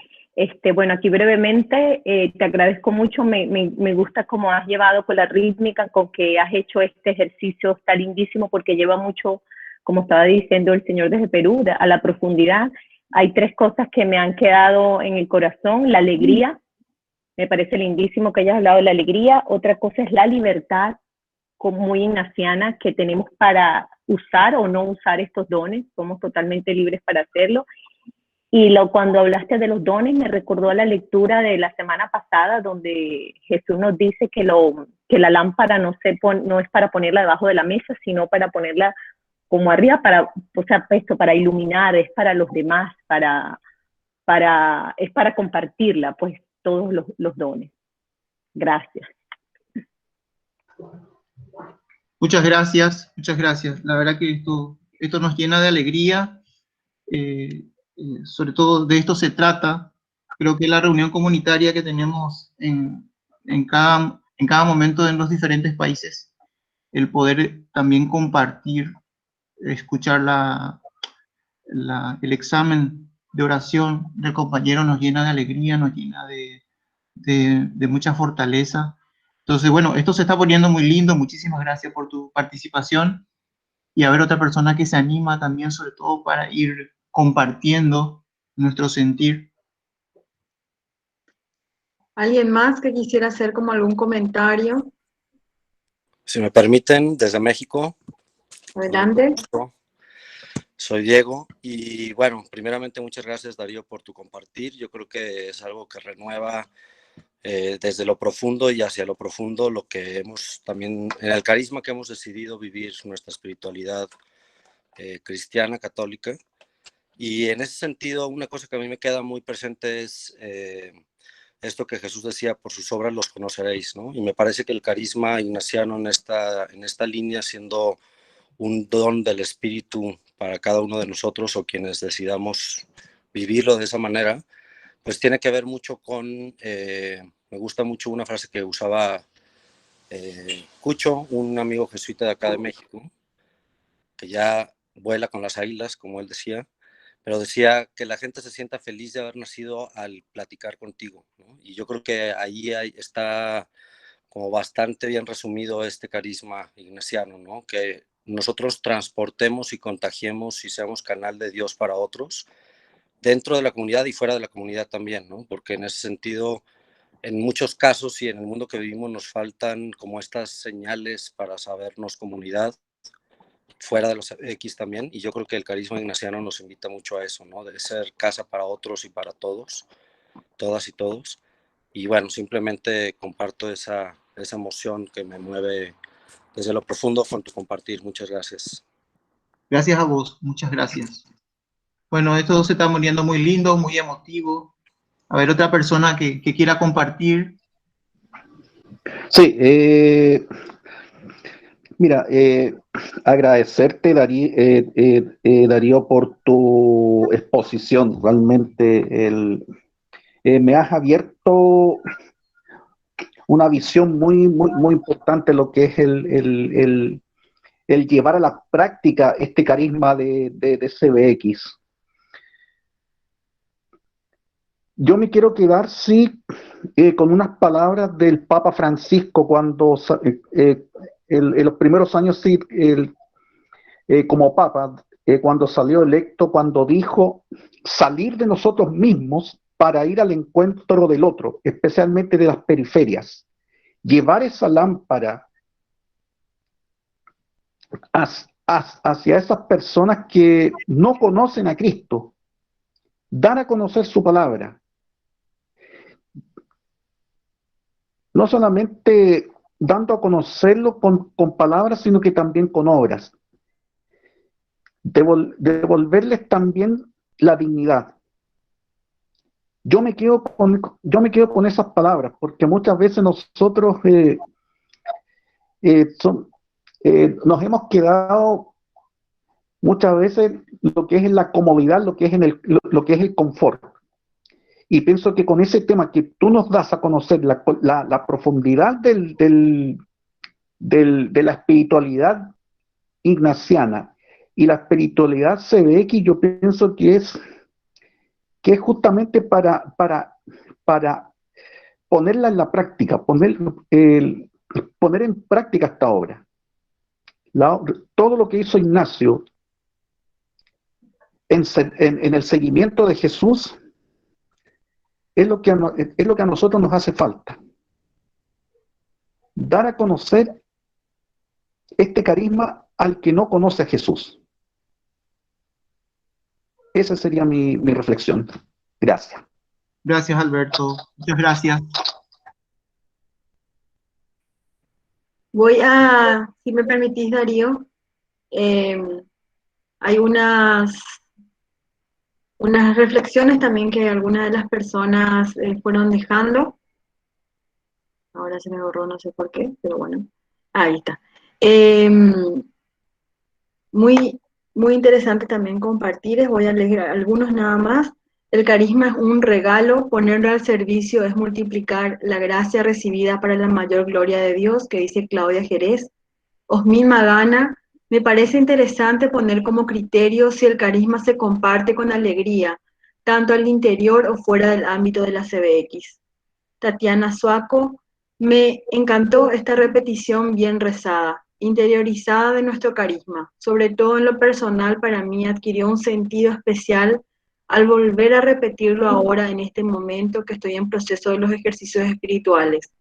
Bueno, aquí brevemente, te agradezco mucho, me gusta cómo has llevado con la rítmica, con que has hecho este ejercicio, está lindísimo porque lleva mucho, como estaba diciendo el señor desde Perú, a la profundidad. Hay tres cosas que me han quedado en el corazón: la alegría, me parece lindísimo que hayas hablado de la alegría. Otra cosa es la libertad, como muy ignaciana, que tenemos para usar o no usar estos dones, somos totalmente libres para hacerlo. Y cuando hablaste de los dones, me recordó a la lectura de la semana pasada, donde Jesús nos dice que la lámpara no es para ponerla debajo de la mesa, sino para ponerla como arriba, para iluminar, es para los demás, es para compartirla. Pues todos los dones. Gracias. Muchas gracias, muchas gracias. La verdad que esto nos llena de alegría, sobre todo de esto se trata. Creo que la reunión comunitaria que tenemos en cada momento en los diferentes países, el poder también compartir, escuchar el examen de oración del compañero nos llena de alegría, nos llena de mucha fortaleza. Entonces, bueno, esto se está poniendo muy lindo. Muchísimas gracias por tu participación. Y a ver otra persona que se anima también, sobre todo para ir compartiendo nuestro sentir. ¿Alguien más que quisiera hacer como algún comentario? Si me permiten, desde México. Adelante. Soy Diego y bueno, primeramente muchas gracias Darío por tu compartir. Yo creo que es algo que renueva desde lo profundo y hacia lo profundo lo que hemos también, en el carisma que hemos decidido vivir nuestra espiritualidad cristiana, católica. Y en ese sentido, una cosa que a mí me queda muy presente es esto que Jesús decía, por sus obras los conoceréis, ¿no? Y me parece que el carisma ignaciano en esta línea, siendo un don del Espíritu para cada uno de nosotros o quienes decidamos vivirlo de esa manera, pues tiene que ver mucho con, me gusta mucho una frase que usaba Cucho, un amigo jesuita de acá de México, que ya vuela con las águilas, como él decía, pero decía que la gente se sienta feliz de haber nacido al platicar contigo, ¿no? Y yo creo que ahí está como bastante bien resumido este carisma ignaciano, ¿no? Que nosotros transportemos y contagiemos y seamos canal de Dios para otros, dentro de la comunidad y fuera de la comunidad también, ¿no? Porque en ese sentido, en muchos casos y en el mundo que vivimos nos faltan como estas señales para sabernos comunidad, fuera de los X también, y yo creo que el carisma ignaciano nos invita mucho a eso, ¿no? De ser casa para otros y para todos, todas y todos. Y bueno, simplemente comparto esa emoción que me mueve desde lo profundo con tu compartir. Muchas gracias. Gracias a vos, muchas gracias. Bueno, esto se está poniendo muy lindo, muy emotivo. A ver, otra persona que quiera compartir. Sí, mira, agradecerte, Darío, por tu exposición. Realmente me has abierto una visión muy importante de lo que es el llevar a la práctica este carisma de CBX. Yo me quiero quedar, sí, con unas palabras del Papa Francisco cuando en los primeros años, sí, como Papa, cuando salió electo, cuando dijo salir de nosotros mismos para ir al encuentro del otro, especialmente de las periferias, llevar esa lámpara hacia esas personas que no conocen a Cristo, dar a conocer su palabra. No solamente dando a conocerlo con palabras, sino que también con obras. Devolverles también la dignidad. Yo me quedo con esas palabras, porque muchas veces nosotros nos hemos quedado muchas veces lo que es en la comodidad, lo que es lo que es el confort. Y pienso que con ese tema que tú nos das a conocer, la profundidad de la espiritualidad ignaciana y la espiritualidad CBX, yo pienso que es justamente para ponerla en la práctica, poner en práctica esta obra. Todo lo que hizo Ignacio en el seguimiento de Jesús es lo que a nosotros nos hace falta. Dar a conocer este carisma al que no conoce a Jesús. Esa sería mi reflexión. Gracias. Gracias, Alberto. Muchas gracias. Voy si me permitís, Darío, hay unas unas reflexiones también que algunas de las personas fueron dejando. Ahora se me borró, no sé por qué, pero bueno, ahí está. Muy, muy interesante también compartir, les voy a leer algunos nada más. El carisma es un regalo, ponerlo al servicio es multiplicar la gracia recibida para la mayor gloria de Dios, que dice Claudia Jerez. Osmin Magana, me parece interesante poner como criterio si el carisma se comparte con alegría, tanto al interior o fuera del ámbito de la CBX. Tatiana Suaco, me encantó esta repetición bien rezada, interiorizada de nuestro carisma. Sobre todo en lo personal, para mí adquirió un sentido especial al volver a repetirlo ahora en este momento que estoy en proceso de los ejercicios espirituales,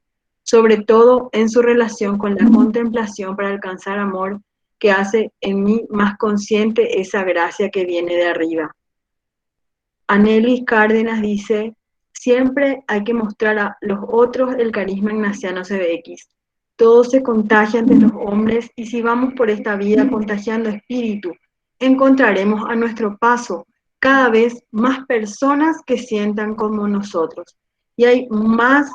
sobre todo en su relación con la contemplación para alcanzar amor que hace en mí más consciente esa gracia que viene de arriba. Anelis Cárdenas dice, siempre hay que mostrar a los otros el carisma ignaciano CBX. Todo se contagia entre los hombres y si vamos por esta vida contagiando espíritu, encontraremos a nuestro paso cada vez más personas que sientan como nosotros. Y hay más,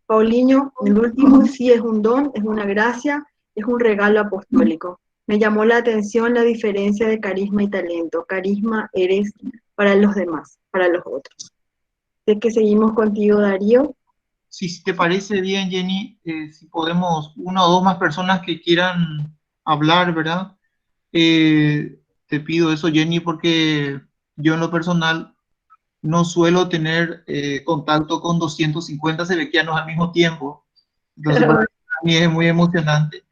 Paulinho, el último, sí es un don, es una gracia, es un regalo apostólico. Me llamó la atención la diferencia de carisma y talento. Carisma eres para los demás, para los otros. Sé que seguimos contigo, Darío. Si te parece bien, Jenny, si podemos, una o dos más personas que quieran hablar, ¿verdad? Te pido eso, Jenny, porque yo en lo personal no suelo tener contacto con 250 sebequianos al mismo tiempo. Entonces, para mí es muy emocionante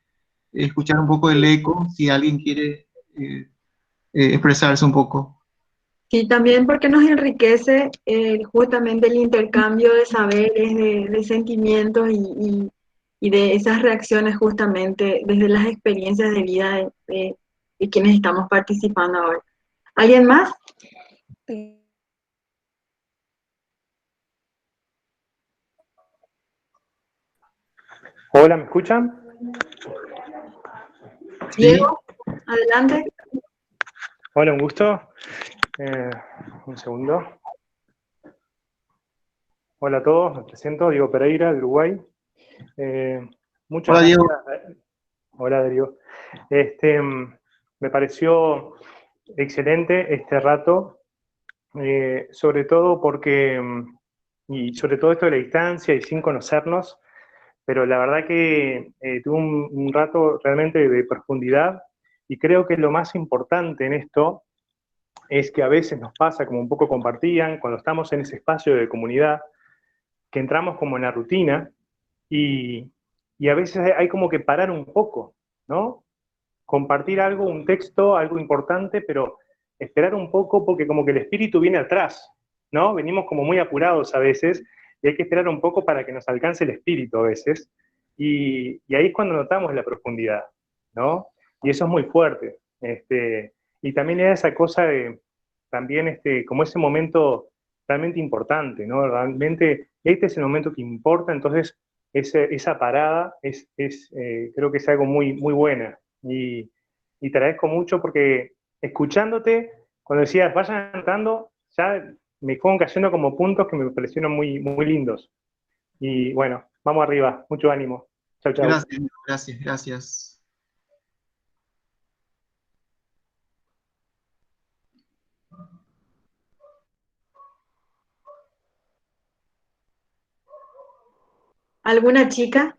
escuchar un poco el eco, si alguien quiere expresarse un poco. Sí, también porque nos enriquece justamente el intercambio de saberes, de sentimientos y de esas reacciones justamente desde las experiencias de vida de quienes estamos participando ahora. ¿Alguien más? Hola, ¿me escuchan? Diego, adelante. Hola, un gusto. Un segundo. Hola a todos, me presento, Diego Pereira, de Uruguay. Muchas Hola, gracias. Diego. Hola, Darío. Me pareció excelente este rato, sobre todo porque, y sobre todo esto de la distancia y sin conocernos, pero la verdad que tuve un rato realmente de profundidad y creo que lo más importante en esto es que a veces nos pasa, como un poco compartían, cuando estamos en ese espacio de comunidad, que entramos como en la rutina y a veces hay como que parar un poco, ¿no? Compartir algo, un texto, algo importante, pero esperar un poco porque como que el espíritu viene atrás, ¿no? Venimos como muy apurados a veces y hay que esperar un poco para que nos alcance el espíritu a veces. Y ahí es cuando notamos la profundidad, ¿no? Y eso es muy fuerte. Y también era esa cosa de, también como ese momento realmente importante, ¿no? Realmente este es el momento que importa, entonces esa parada creo que es algo muy, muy buena. Y te agradezco mucho porque escuchándote, cuando decías, vayan anotando, ya me fueron cayendo como puntos que me parecieron muy, muy lindos. Y bueno, vamos arriba, mucho ánimo. Chau, chau. Gracias, gracias, gracias. ¿Alguna chica?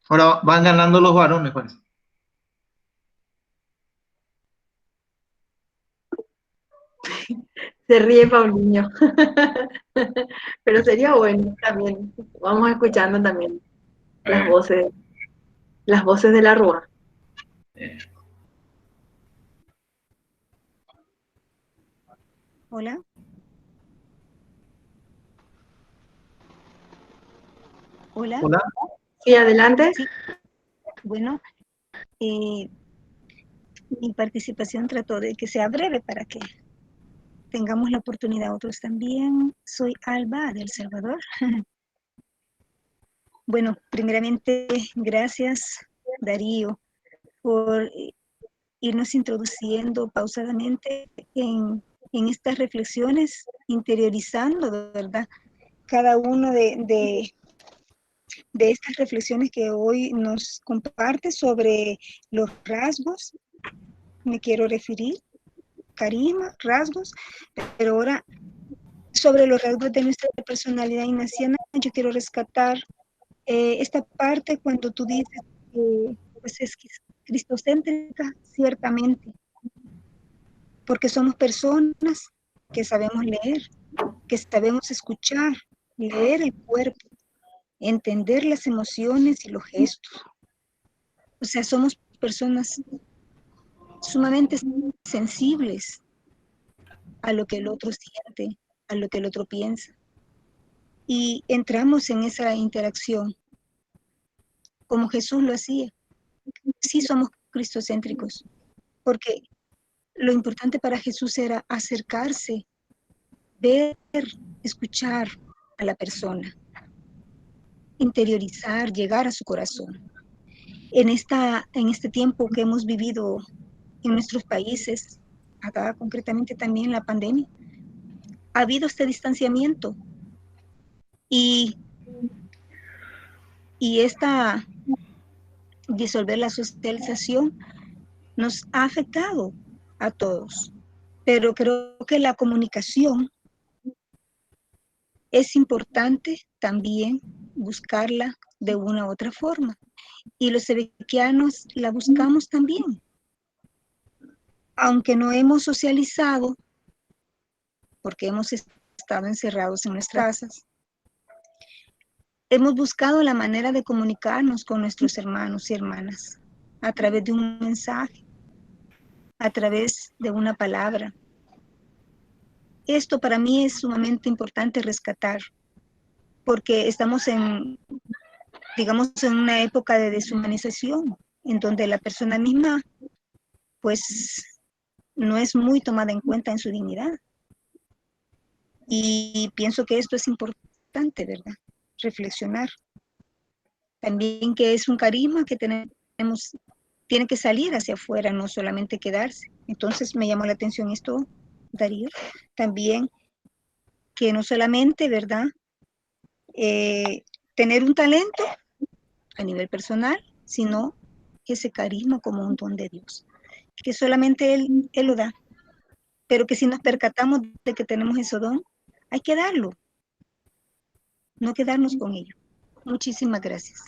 Ahora van ganando los varones, parece. Se ríe Paulinho. Pero sería bueno también. Vamos escuchando también las voces de la Rúa. Hola. Hola. Hola. Sí, adelante. Sí. Bueno, mi participación trató de que sea breve para que tengamos la oportunidad otros también. Soy Alba de El Salvador. Bueno, primeramente, gracias, Darío, por irnos introduciendo pausadamente en estas reflexiones, interiorizando, ¿verdad? Cada uno de estas reflexiones que hoy nos comparte sobre los rasgos, me quiero referir, carisma, rasgos, pero ahora sobre los rasgos de nuestra personalidad ignaciana, yo quiero rescatar esta parte cuando tú dices que pues es cristocéntrica, ciertamente, porque somos personas que sabemos leer, que sabemos escuchar, leer el cuerpo, entender las emociones y los gestos. O sea, somos personas sumamente sensibles a lo que el otro siente, a lo que el otro piensa. Y entramos en esa interacción como Jesús lo hacía. Sí somos cristocéntricos, porque lo importante para Jesús era acercarse, ver, escuchar a la persona, interiorizar, llegar a su corazón. En este tiempo que hemos vivido en nuestros países, acá concretamente también la pandemia, ha habido este distanciamiento y esta disolver la socialización nos ha afectado a todos, pero creo que la comunicación es importante también buscarla de una u otra forma. Y los sebequianos la buscamos también. Aunque no hemos socializado, porque hemos estado encerrados en nuestras casas, hemos buscado la manera de comunicarnos con nuestros hermanos y hermanas a través de un mensaje, a través de una palabra. Esto para mí es sumamente importante rescatar, porque estamos digamos, en una época de deshumanización, en donde la persona misma, pues, no es muy tomada en cuenta en su dignidad. Y pienso que esto es importante, ¿verdad? Reflexionar. También que es un carisma que tenemos, tiene que salir hacia afuera, no solamente quedarse. Entonces me llamó la atención esto, Darío. También que no solamente, ¿verdad? Tener un talento a nivel personal, sino ese carisma como un don de Dios, que solamente Él lo da, pero que si nos percatamos de que tenemos ese don, hay que darlo, no quedarnos con ello. Muchísimas gracias.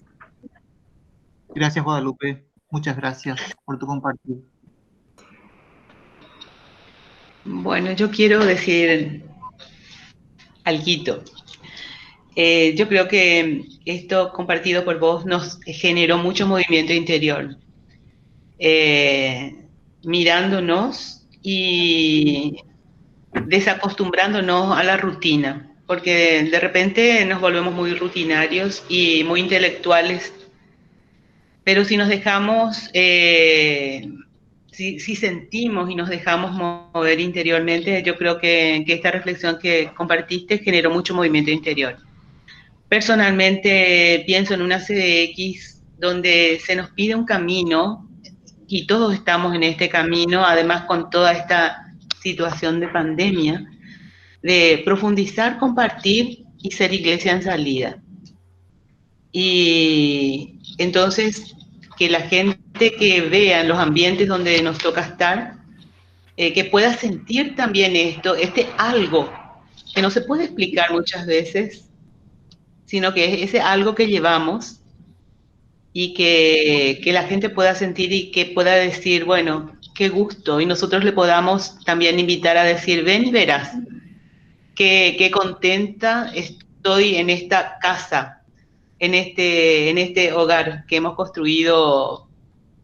Gracias, Guadalupe. Muchas gracias por tu compartir. Bueno, yo quiero decir alguito. Yo creo que esto compartido por vos nos generó mucho movimiento interior, mirándonos y desacostumbrándonos a la rutina, porque de repente nos volvemos muy rutinarios y muy intelectuales, pero si nos dejamos, si sentimos y nos dejamos mover interiormente, yo creo que esta reflexión que compartiste generó mucho movimiento interior. Personalmente pienso en una CDX donde se nos pide un camino y todos estamos en este camino, además con toda esta situación de pandemia, de profundizar, compartir y ser iglesia en salida. Y entonces que la gente que vea en los ambientes donde nos toca estar, que pueda sentir también esto, este algo que no se puede explicar muchas veces, sino que es ese algo que llevamos y que la gente pueda sentir y que pueda decir, bueno, qué gusto, y nosotros le podamos también invitar a decir, ven y verás, qué contenta estoy en esta casa, en este hogar que hemos construido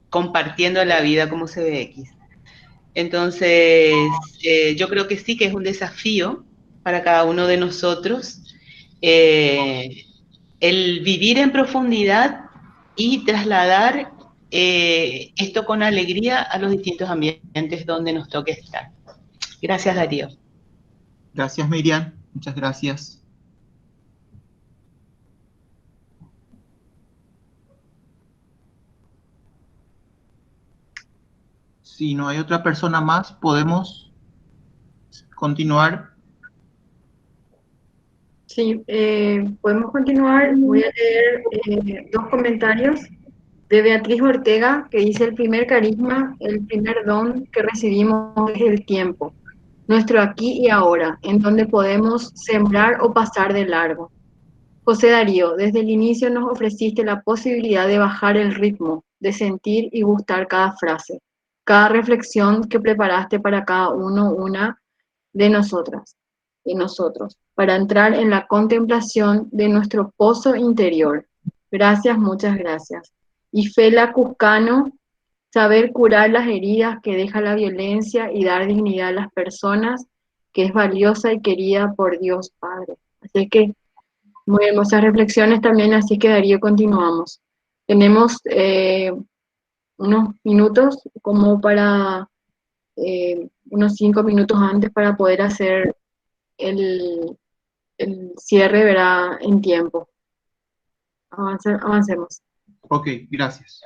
compartiendo la vida como CBX. Entonces, yo creo que sí que es un desafío para cada uno de nosotros el vivir en profundidad y trasladar esto con alegría a los distintos ambientes donde nos toque estar. Gracias, Darío. Gracias, Miriam. Muchas gracias. si no hay otra persona más, podemos continuar. Sí, podemos continuar. Voy a leer dos comentarios de Beatriz Ortega, que dice: el primer carisma, el primer don que recibimos es el tiempo, nuestro aquí y ahora, en donde podemos sembrar o pasar de largo. José Darío, desde el inicio nos ofreciste la posibilidad de bajar el ritmo, de sentir y gustar cada frase, cada reflexión que preparaste para cada uno, una de nosotras, de nosotros, para entrar en la contemplación de nuestro pozo interior. Gracias, muchas gracias. Y Fela Cuscano, saber curar las heridas que deja la violencia y dar dignidad a las personas, que es valiosa y querida por Dios Padre. Así que muy hermosas reflexiones también, así que Darío, continuamos. Tenemos unos minutos como para unos 5 minutos antes para poder hacer el cierre, verá, en tiempo. Avancemos. Ok, gracias.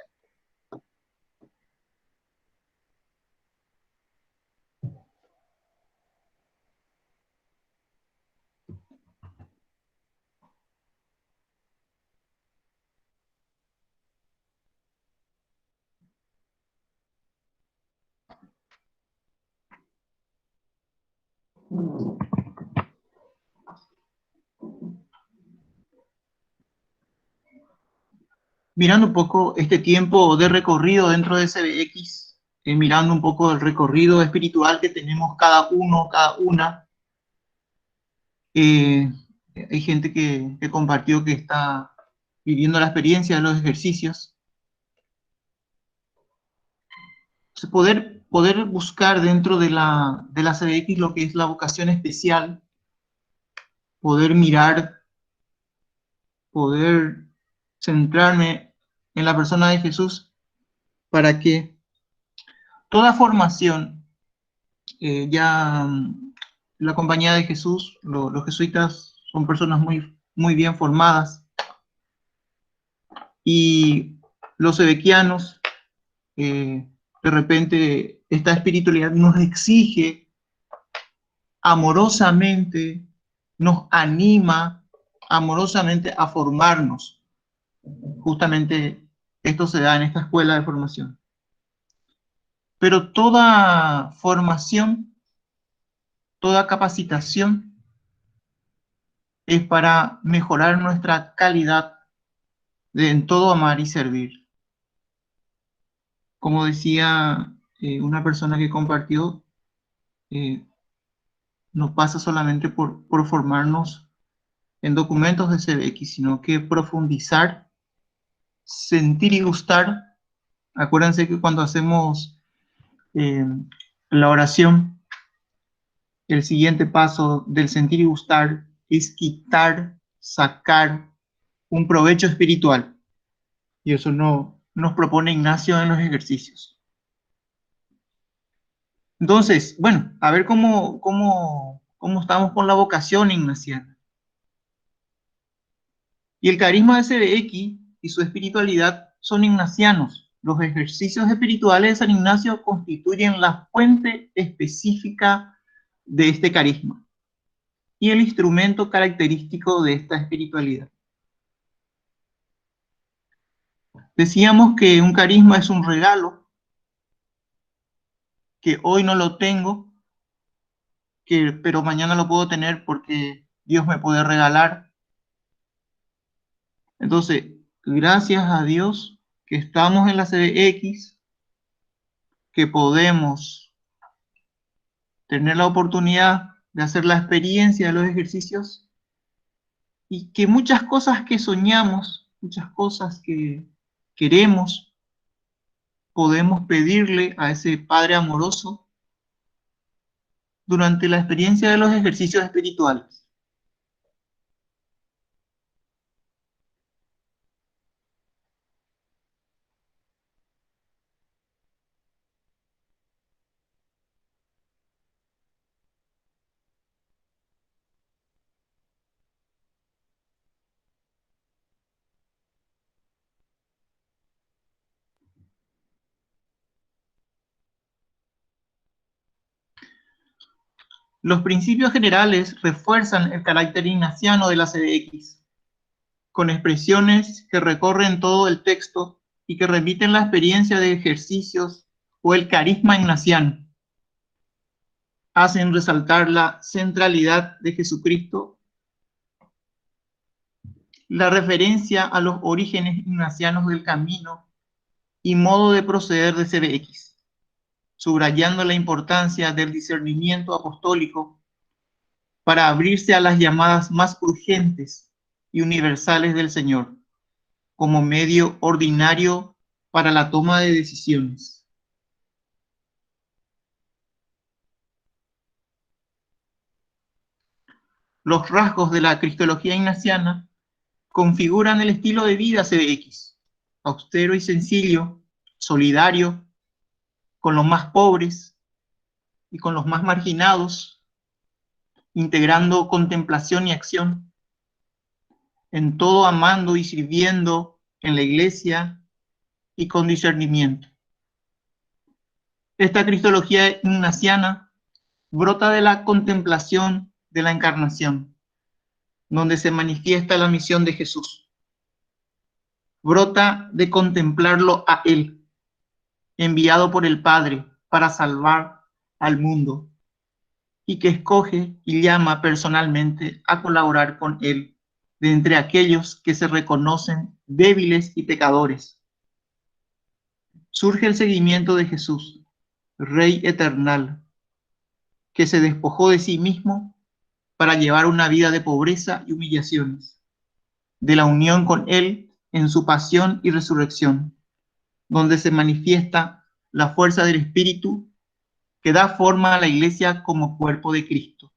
Mirando un poco este tiempo de recorrido dentro de CBX, mirando un poco el recorrido espiritual que tenemos cada uno, cada una, hay gente que compartió que está viviendo la experiencia de los ejercicios. Poder buscar dentro de la CBX lo que es la vocación especial, poder mirar, poder centrarme en la persona de Jesús para que toda formación, la compañía de Jesús, los jesuitas son personas muy bien formadas, y los sebequianos, de repente esta espiritualidad nos exige amorosamente, nos anima amorosamente a formarnos. Justamente esto se da en esta escuela de formación. Pero toda formación, toda capacitación es para mejorar nuestra calidad en todo amar y servir. Como decía una persona que compartió, no pasa solamente por formarnos en documentos de CBX, sino que profundizar, sentir y gustar. Acuérdense que cuando hacemos la oración, el siguiente paso del sentir y gustar es quitar, sacar un provecho espiritual. Y eso nos propone Ignacio en los ejercicios. Entonces, bueno, a ver cómo estamos con la vocación ignaciana. Y el carisma de CBX y su espiritualidad son ignacianos. Los ejercicios espirituales de San Ignacio constituyen la fuente específica de este carisma y el instrumento característico de esta espiritualidad. Decíamos que un carisma es un regalo, que hoy no lo tengo, pero mañana lo puedo tener porque Dios me puede regalar. Entonces, gracias a Dios que estamos en la CBX, que podemos tener la oportunidad de hacer la experiencia de los ejercicios, y que muchas cosas que soñamos, muchas cosas que queremos, podemos pedirle a ese Padre amoroso durante la experiencia de los ejercicios espirituales. Los principios generales refuerzan el carácter ignaciano de la CBX, con expresiones que recorren todo el texto y que remiten la experiencia de ejercicios o el carisma ignaciano. Hacen resaltar la centralidad de Jesucristo, la referencia a los orígenes ignacianos del camino y modo de proceder de CBX, subrayando la importancia del discernimiento apostólico para abrirse a las llamadas más urgentes y universales del Señor, como medio ordinario para la toma de decisiones. Los rasgos de la cristología ignaciana configuran el estilo de vida CBX, austero y sencillo, solidario, con los más pobres y con los más marginados, integrando contemplación y acción, en todo amando y sirviendo en la iglesia y con discernimiento. Esta cristología ignaciana brota de la contemplación de la encarnación, donde se manifiesta la misión de Jesús. Brota de contemplarlo a Él, enviado por el Padre para salvar al mundo, y que escoge y llama personalmente a colaborar con Él de entre aquellos que se reconocen débiles y pecadores. Surge el seguimiento de Jesús, Rey eternal, que se despojó de sí mismo para llevar una vida de pobreza y humillaciones, de la unión con Él en su pasión y resurrección, donde se manifiesta la fuerza del Espíritu que da forma a la Iglesia como cuerpo de Cristo.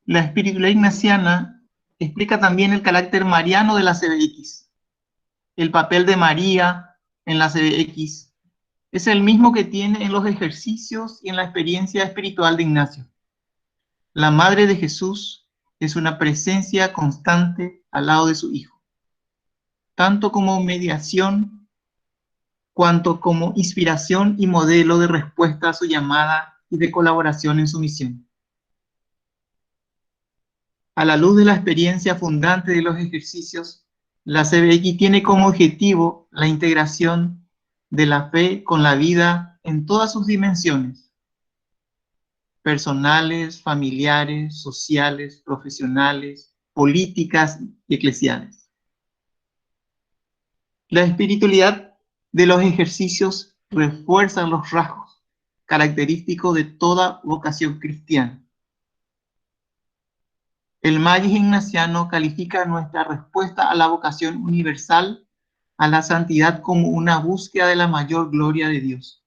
La espiritualidad ignaciana explica también el carácter mariano de la CBX. El papel de María en la CBX es el mismo que tiene en los ejercicios y en la experiencia espiritual de Ignacio. La Madre de Jesús es una presencia constante al lado de su Hijo, tanto como mediación, cuanto como inspiración y modelo de respuesta a su llamada y de colaboración en su misión. A la luz de la experiencia fundante de los ejercicios, la CBX tiene como objetivo la integración de la fe con la vida en todas sus dimensiones, personales, familiares, sociales, profesionales, políticas y eclesiales. La espiritualidad de los ejercicios refuerza los rasgos característicos de toda vocación cristiana. El Magis ignaciano califica nuestra respuesta a la vocación universal a la santidad como una búsqueda de la mayor gloria de Dios,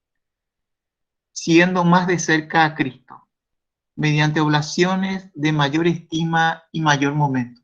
siguiendo más de cerca a Cristo, mediante oblaciones de mayor estima y mayor momento.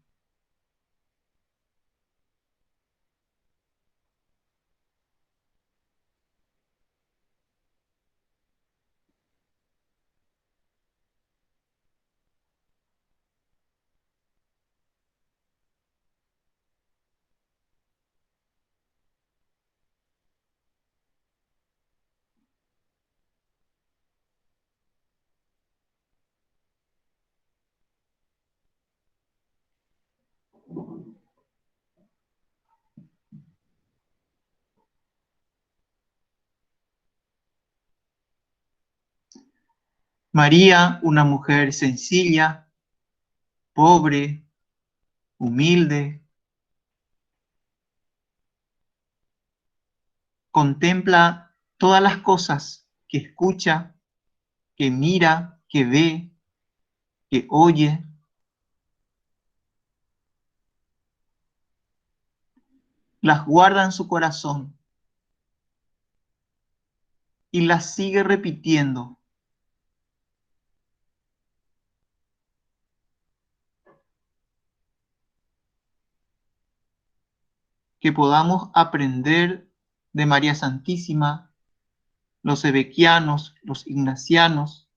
María, una mujer sencilla, pobre, humilde, contempla todas las cosas que escucha, que mira, que ve, que oye. Las guarda en su corazón y las sigue repitiendo. Que podamos aprender de María Santísima, los sebequianos, los ignacianos,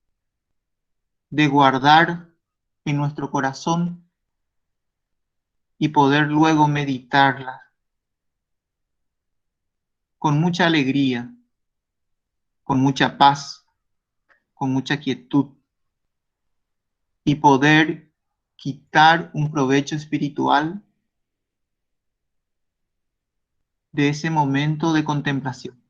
de guardar en nuestro corazón y poder luego meditarla con mucha alegría, con mucha paz, con mucha quietud, y poder quitar un provecho espiritual de ese momento de contemplación.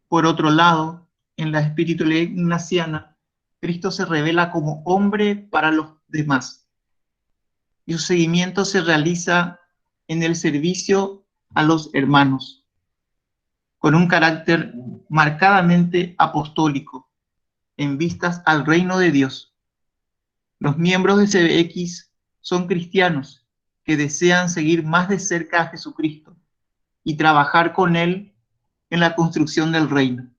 Por otro lado, en la espiritualidad ignaciana, Cristo se revela como hombre para los demás, y su seguimiento se realiza en el servicio a los hermanos, con un carácter marcadamente apostólico, en vistas al reino de Dios. Los miembros de CBX son cristianos que desean seguir más de cerca a Jesucristo y trabajar con Él en la construcción del reino.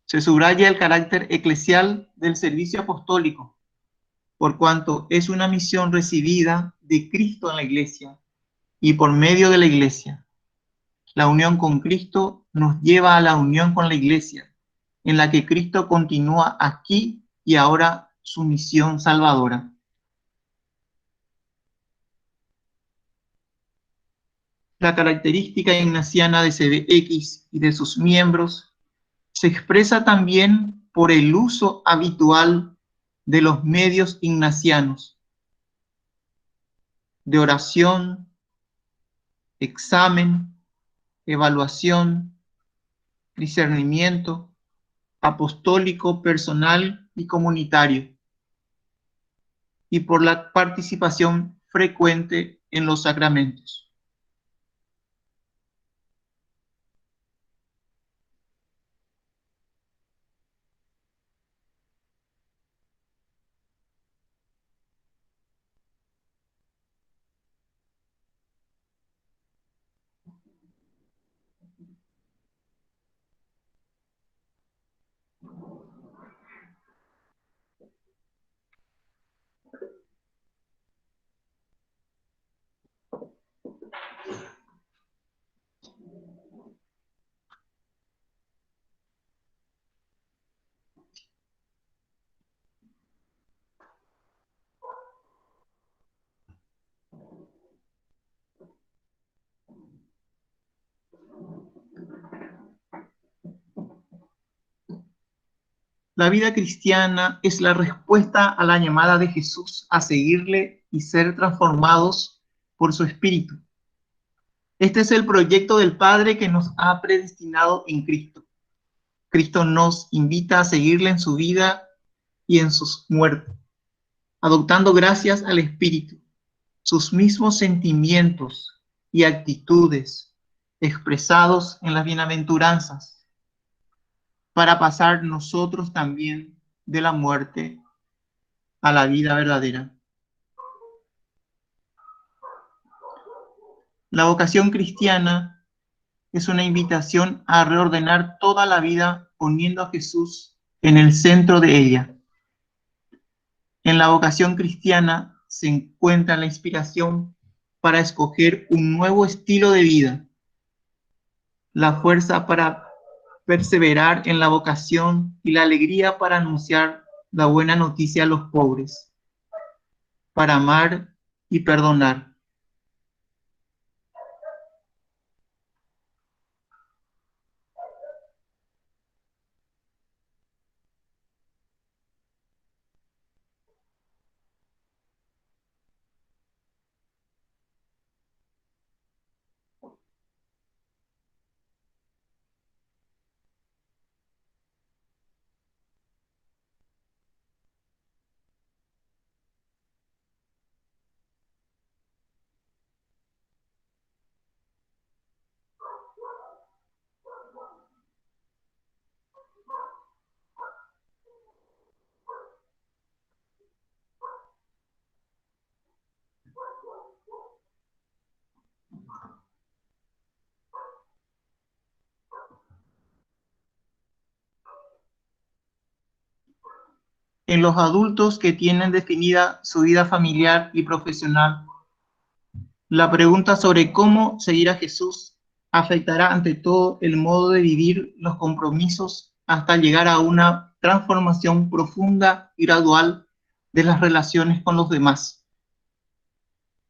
Se subraya el carácter eclesial del servicio apostólico, por cuanto es una misión recibida de Cristo en la Iglesia y por medio de la Iglesia. La unión con Cristo nos lleva a la unión con la Iglesia, en la que Cristo continúa aquí y ahora su misión salvadora. La característica ignaciana de CBX y de sus miembros se expresa también por el uso habitual de los medios ignacianos de oración, examen, evaluación, discernimiento apostólico, personal y comunitario, y por la participación frecuente en los sacramentos. La vida cristiana es la respuesta a la llamada de Jesús a seguirle y ser transformados por su Espíritu. Este es el proyecto del Padre que nos ha predestinado en Cristo. Cristo nos invita a seguirle en su vida y en sus muertes, adoptando gracias al Espíritu, sus mismos sentimientos y actitudes expresados en las bienaventuranzas, para pasar nosotros también de la muerte a la vida verdadera. La vocación cristiana es una invitación a reordenar toda la vida poniendo a Jesús en el centro de ella. En la vocación cristiana se encuentra la inspiración para escoger un nuevo estilo de vida, la fuerza para perseverar en la vocación y la alegría para anunciar la buena noticia a los pobres, para amar y perdonar. en los adultos que tienen definida su vida familiar y profesional. La pregunta sobre cómo seguir a Jesús afectará ante todo el modo de vivir los compromisos hasta llegar a una transformación profunda y gradual de las relaciones con los demás,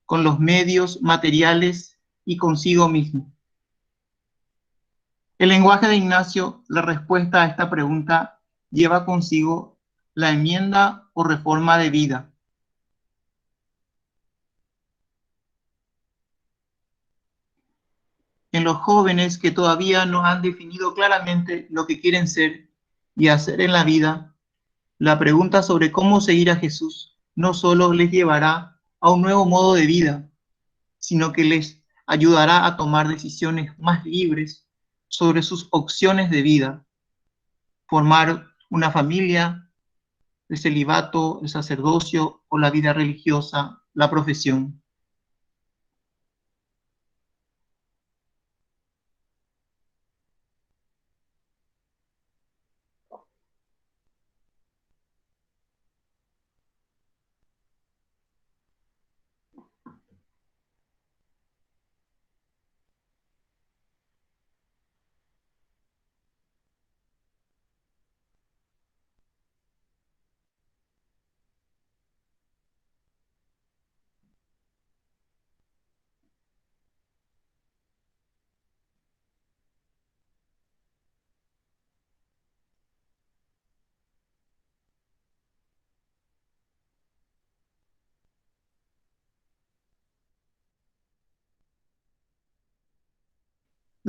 con los medios materiales y consigo mismo. El lenguaje de Ignacio, la respuesta a esta pregunta, lleva consigo la enmienda o reforma de vida. En los jóvenes que todavía no han definido claramente lo que quieren ser y hacer en la vida, la pregunta sobre cómo seguir a Jesús no solo les llevará a un nuevo modo de vida, sino que les ayudará a tomar decisiones más libres sobre sus opciones de vida, formar una familia, el celibato, el sacerdocio o la vida religiosa, la profesión.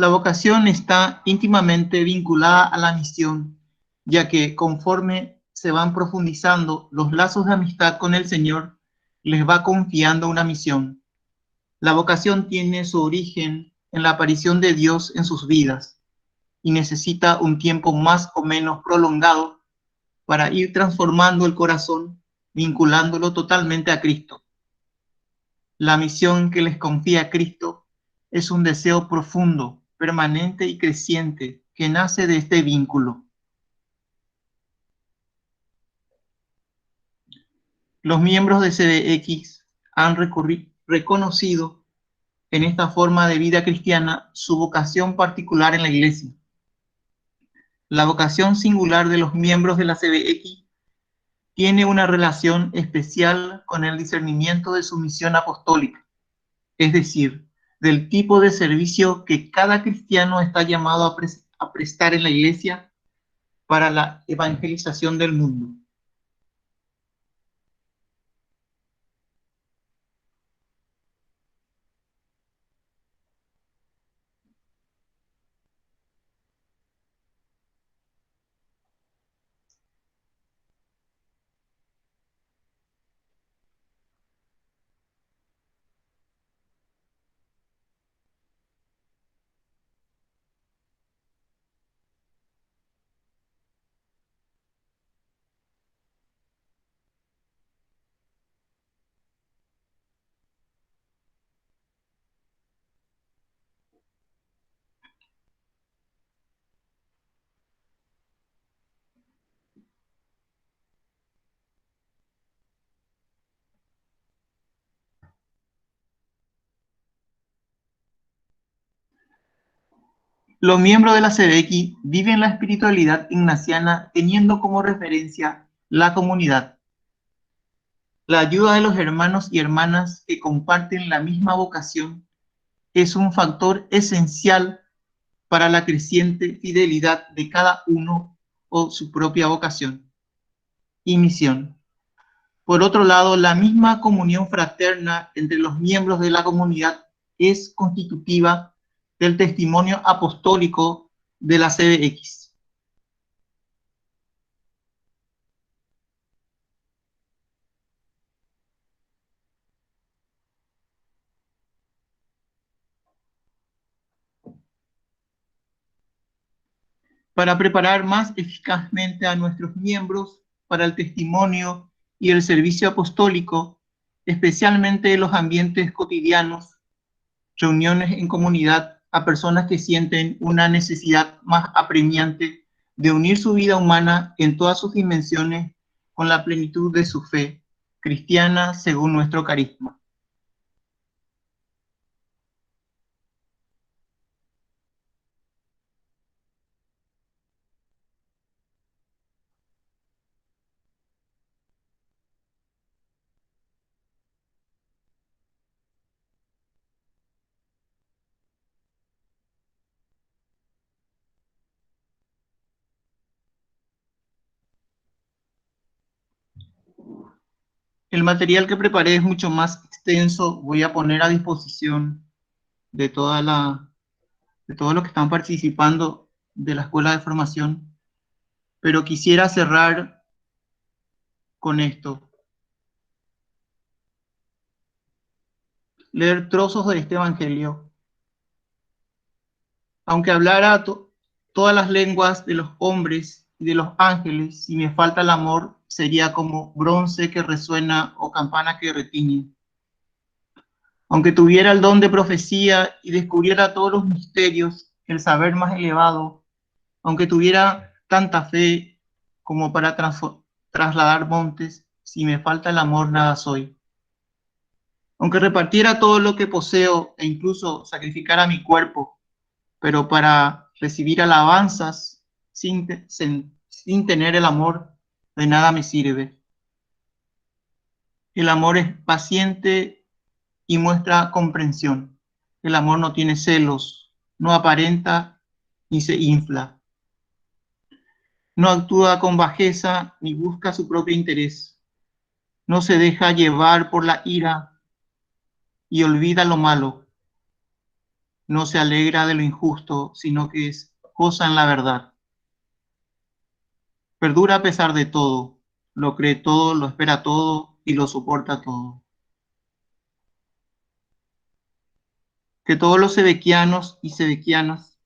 La vocación está íntimamente vinculada a la misión, ya que conforme se van profundizando los lazos de amistad con el Señor, les va confiando una misión. La vocación tiene su origen en la aparición de Dios en sus vidas y necesita un tiempo más o menos prolongado para ir transformando el corazón, vinculándolo totalmente a Cristo. La misión que les confía Cristo es un deseo profundo, permanente y creciente que nace de este vínculo. Los miembros de CBX han reconocido en esta forma de vida cristiana su vocación particular en la Iglesia. La vocación singular de los miembros de la CBX tiene una relación especial con el discernimiento de su misión apostólica, es decir, del tipo de servicio que cada cristiano está llamado a prestar en la Iglesia para la evangelización del mundo. Los miembros de la CBX viven la espiritualidad ignaciana teniendo como referencia la comunidad. La ayuda de los hermanos y hermanas que comparten la misma vocación es un factor esencial para la creciente fidelidad de cada uno o su propia vocación y misión. Por otro lado, la misma comunión fraterna entre los miembros de la comunidad es constitutiva del testimonio apostólico de la CBX. Para preparar más eficazmente a nuestros miembros para el testimonio y el servicio apostólico, especialmente en los ambientes cotidianos, reuniones en comunidad, a personas que sienten una necesidad más apremiante de unir su vida humana en todas sus dimensiones con la plenitud de su fe, cristiana según nuestro carisma. El material que preparé es mucho más extenso, voy a poner a disposición de de todos los que están participando de la Escuela de Formación, pero quisiera cerrar con esto. Leer trozos de este Evangelio. Aunque hablara todas las lenguas de los hombres y de los ángeles, si me falta el amor, sería como bronce que resuena o campana que retiñe. Aunque tuviera el don de profecía y descubriera todos los misterios, el saber más elevado, aunque tuviera tanta fe como para trasladar montes, si me falta el amor, nada soy. Aunque repartiera todo lo que poseo e incluso sacrificara mi cuerpo, pero para recibir alabanzas sin tener el amor, de nada me sirve. El amor es paciente y muestra comprensión. El amor no tiene celos, no aparenta ni se infla. No actúa con bajeza ni busca su propio interés. No se deja llevar por la ira y olvida lo malo. No se alegra de lo injusto, sino que goza en la verdad. Perdura a pesar de todo, lo cree todo, lo espera todo y lo soporta todo. Que todos los sebequianos y sebequianas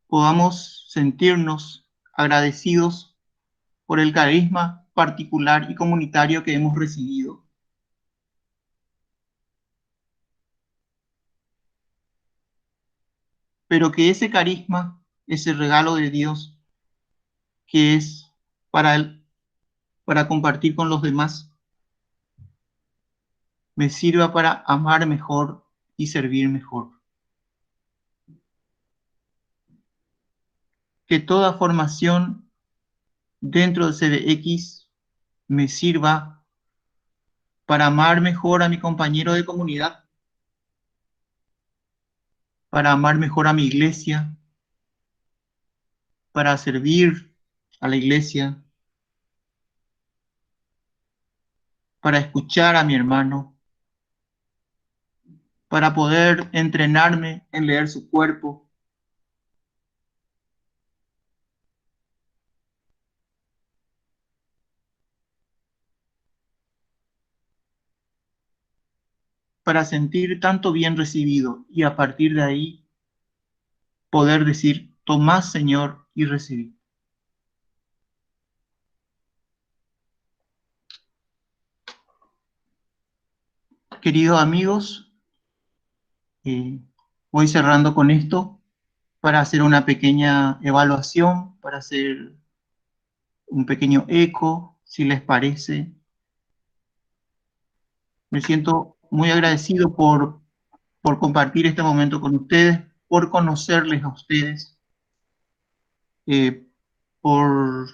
podamos sentirnos agradecidos por el carisma particular y comunitario que hemos recibido. Pero que ese carisma, ese regalo de Dios, que es para compartir con los demás, me sirva para amar mejor y servir mejor. Que toda formación dentro de CBX me sirva para amar mejor a mi compañero de comunidad, para amar mejor a mi iglesia, para servir a la iglesia, para escuchar a mi hermano, para poder entrenarme en leer su cuerpo, para sentir tanto bien recibido y a partir de ahí poder decir, tomad, Señor, y recibid. Queridos amigos, voy cerrando con esto para hacer una pequeña evaluación, para hacer un pequeño eco, si les parece. Me siento muy agradecido por compartir este momento con ustedes, por conocerles a ustedes, por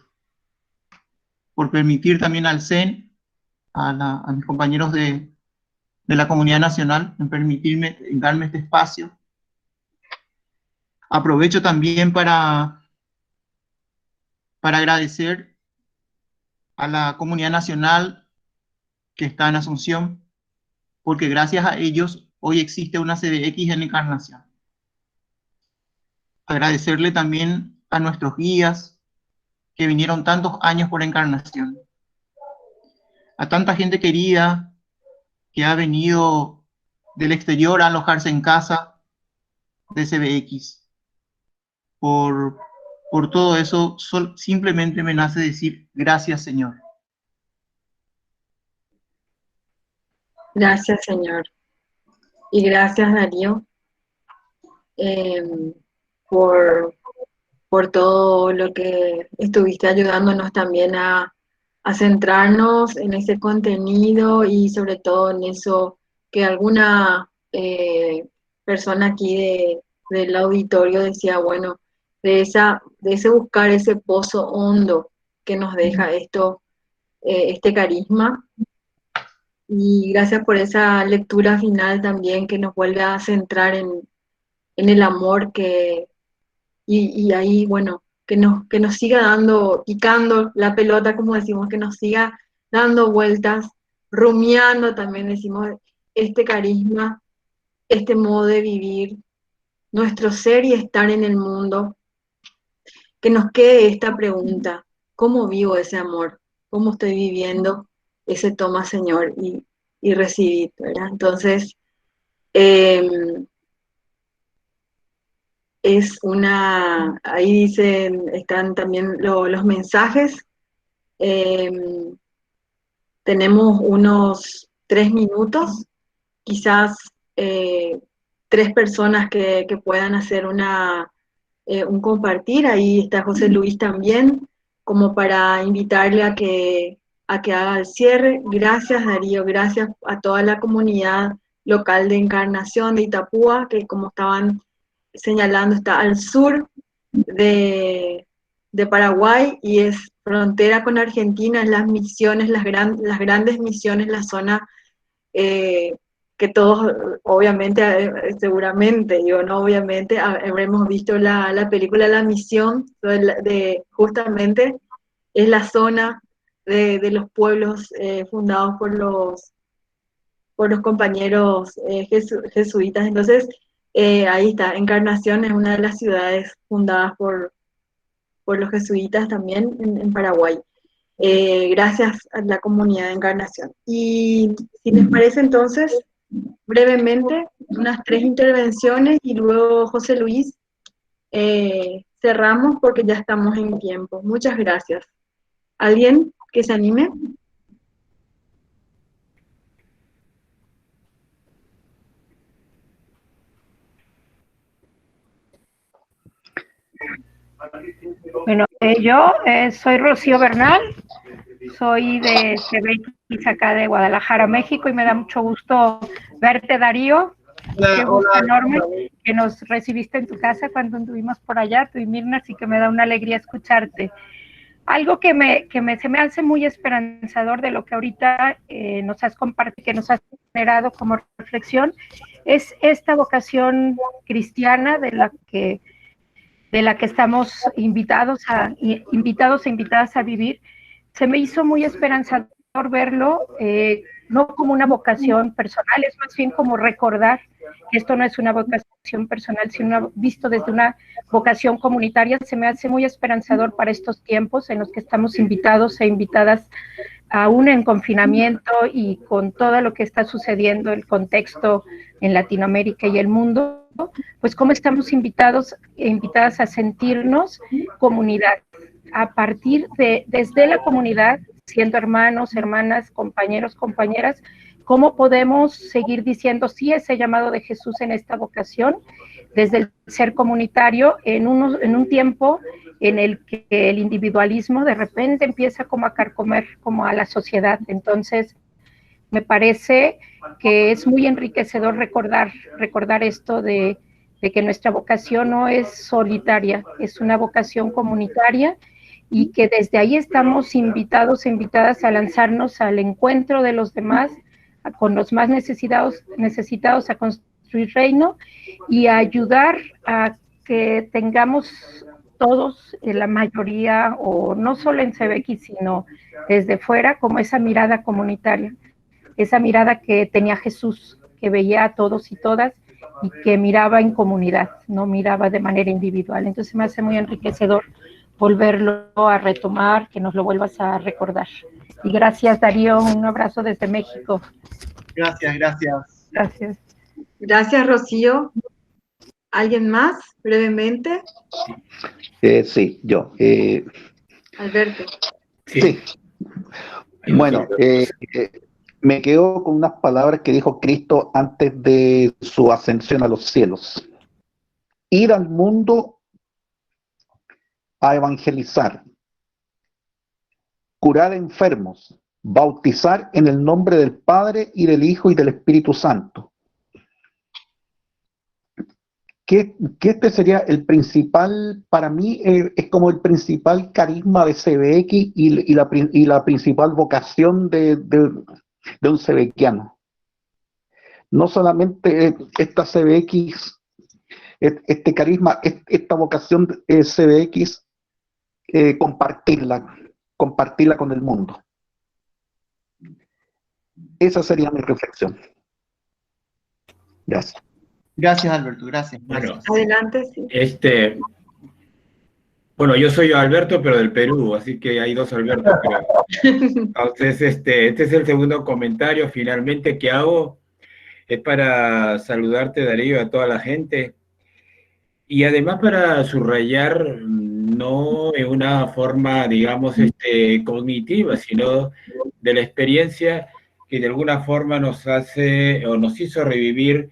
permitir también al CEN, a mis compañeros de la comunidad nacional, en permitirme, en darme este espacio. Aprovecho también para agradecer a la comunidad nacional que está en Asunción, porque gracias a ellos hoy existe una CBX en Encarnación. Agradecerle también a nuestros guías que vinieron tantos años por Encarnación, a tanta gente querida que ha venido del exterior a alojarse en casa de CBX. Por todo eso, simplemente me nace decir gracias, Señor. Gracias, Señor. Y gracias, Darío, por por todo lo que estuviste ayudándonos también a centrarnos en ese contenido y sobre todo en eso que alguna persona aquí del auditorio decía, bueno, de ese buscar ese pozo hondo que nos deja esto, este carisma. Y gracias por esa lectura final también que nos vuelve a centrar en el amor y ahí, bueno, que nos siga dando, picando la pelota, como decimos, que nos siga dando vueltas, rumiando también, decimos, este carisma, este modo de vivir, nuestro ser y estar en el mundo, que nos quede esta pregunta, ¿cómo vivo ese amor? ¿Cómo estoy viviendo ese toma, Señor, y recibir, ¿verdad? Entonces, es ahí dicen, están también los mensajes. Tenemos unos 3 minutos, quizás 3 personas que puedan hacer un compartir. Ahí está José Luis también, como para invitarle a que haga el cierre. Gracias, Darío, gracias a toda la comunidad local de Encarnación de Itapúa, que como estaban señalando está al sur de Paraguay y es frontera con Argentina, las misiones, las grandes misiones, la zona que todos, obviamente, seguramente, yo no, obviamente, habremos visto la película La Misión, justamente es la zona de los pueblos fundados por los compañeros jesuitas. Entonces, ahí está, Encarnación es una de las ciudades fundadas por los jesuitas también en Paraguay. Gracias a la comunidad de Encarnación. Y si les parece entonces, brevemente, unas 3 intervenciones y luego José Luis, cerramos porque ya estamos en tiempo. Muchas gracias. ¿Alguien que se anime? Bueno, yo soy Rocío Bernal, soy de CBX acá de Guadalajara, México, y me da mucho gusto verte, Darío. Qué gusto enorme que nos recibiste en tu casa cuando anduvimos por allá, tú y Mirna, así que me da una alegría escucharte. Algo que se me hace muy esperanzador de lo que ahorita nos has compartido, que nos has generado como reflexión, es esta vocación cristiana de la que estamos invitados e invitadas a vivir. Se me hizo muy esperanzador verlo, no como una vocación personal, es más bien como recordar que esto no es una vocación personal, sino visto desde una vocación comunitaria. Se me hace muy esperanzador para estos tiempos en los que estamos invitados e invitadas aún en confinamiento y con todo lo que está sucediendo, el contexto en Latinoamérica y el mundo, pues cómo estamos invitados e invitadas a sentirnos comunidad, a partir desde la comunidad, siendo hermanos, hermanas, compañeros, compañeras, cómo podemos seguir diciendo sí ese llamado de Jesús en esta vocación, desde el ser comunitario, en un tiempo en el que el individualismo de repente empieza como a carcomer como a la sociedad. Entonces, me parece que es muy enriquecedor recordar esto de que nuestra vocación no es solitaria, es una vocación comunitaria y que desde ahí estamos invitados e invitadas a lanzarnos al encuentro de los demás, con los más necesitados a construir reino y a ayudar a que tengamos todos, la mayoría, o no solo en CBX, sino desde fuera, como esa mirada comunitaria, esa mirada que tenía Jesús, que veía a todos y todas y que miraba en comunidad, no miraba de manera individual. Entonces me hace muy enriquecedor volverlo a retomar, que nos lo vuelvas a recordar. Y gracias, Darío, un abrazo desde México. Gracias, gracias. Gracias. Gracias, Rocío. ¿Alguien más, brevemente? Sí, yo. Alberto. Sí. Bueno, me quedo con unas palabras que dijo Cristo antes de su ascensión a los cielos. Ir al mundo a evangelizar, curar enfermos, bautizar en el nombre del Padre y del Hijo y del Espíritu Santo. Que este sería el principal, para mí es como el principal carisma de CBX y la principal vocación de un CBXiano. No solamente esta CBX, este carisma, esta vocación de CBX, compartirla con el mundo. Esa sería mi reflexión. Gracias. Gracias, Alberto, gracias. Bueno, Adelante, sí. Bueno, yo soy Alberto, pero del Perú, así que hay dos Albertos, creo. Entonces, este es el segundo comentario finalmente que hago. Es para saludarte, Darío, a toda la gente. Y además para subrayar, no en una forma, digamos, cognitiva, sino de la experiencia que de alguna forma nos hace o nos hizo revivir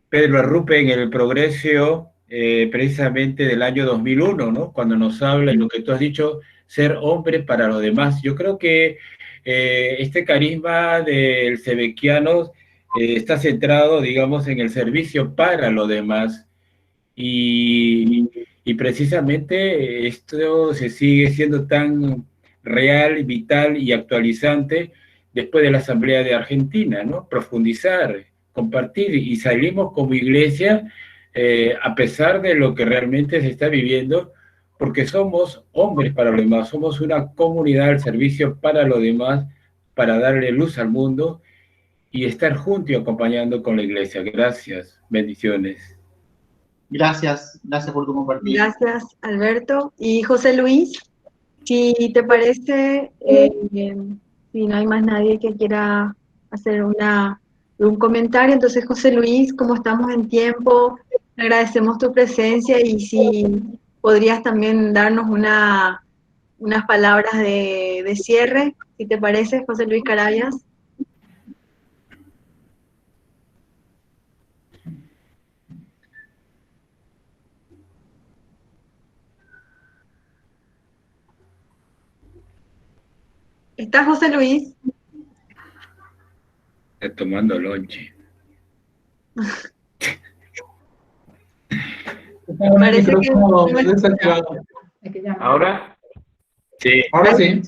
Pedro Arrupe en El Progreso, precisamente del año 2001, ¿no? Cuando nos habla, y lo que tú has dicho, ser hombre para los demás. Yo creo que este carisma del CBXiano está centrado, digamos, en el servicio para los demás. Y precisamente esto se sigue siendo tan real, vital y actualizante después de la Asamblea de Argentina, ¿no? Profundizar, compartir, y salimos como iglesia a pesar de lo que realmente se está viviendo, porque somos hombres para los demás, somos una comunidad al servicio para los demás, para darle luz al mundo y estar juntos y acompañando con la iglesia. Gracias, bendiciones. Gracias, gracias por tu compartir. Gracias, Alberto. Y José Luis, si te parece, si no hay más nadie que quiera hacer un comentario, entonces José Luis, como estamos en tiempo, agradecemos tu presencia y si podrías también darnos unas palabras de cierre, si te parece, José Luis Carabias. ¿Está José Luis? Está tomando lonche. Parece que no desactivado. ¿Ahora? Sí. Ahora sí.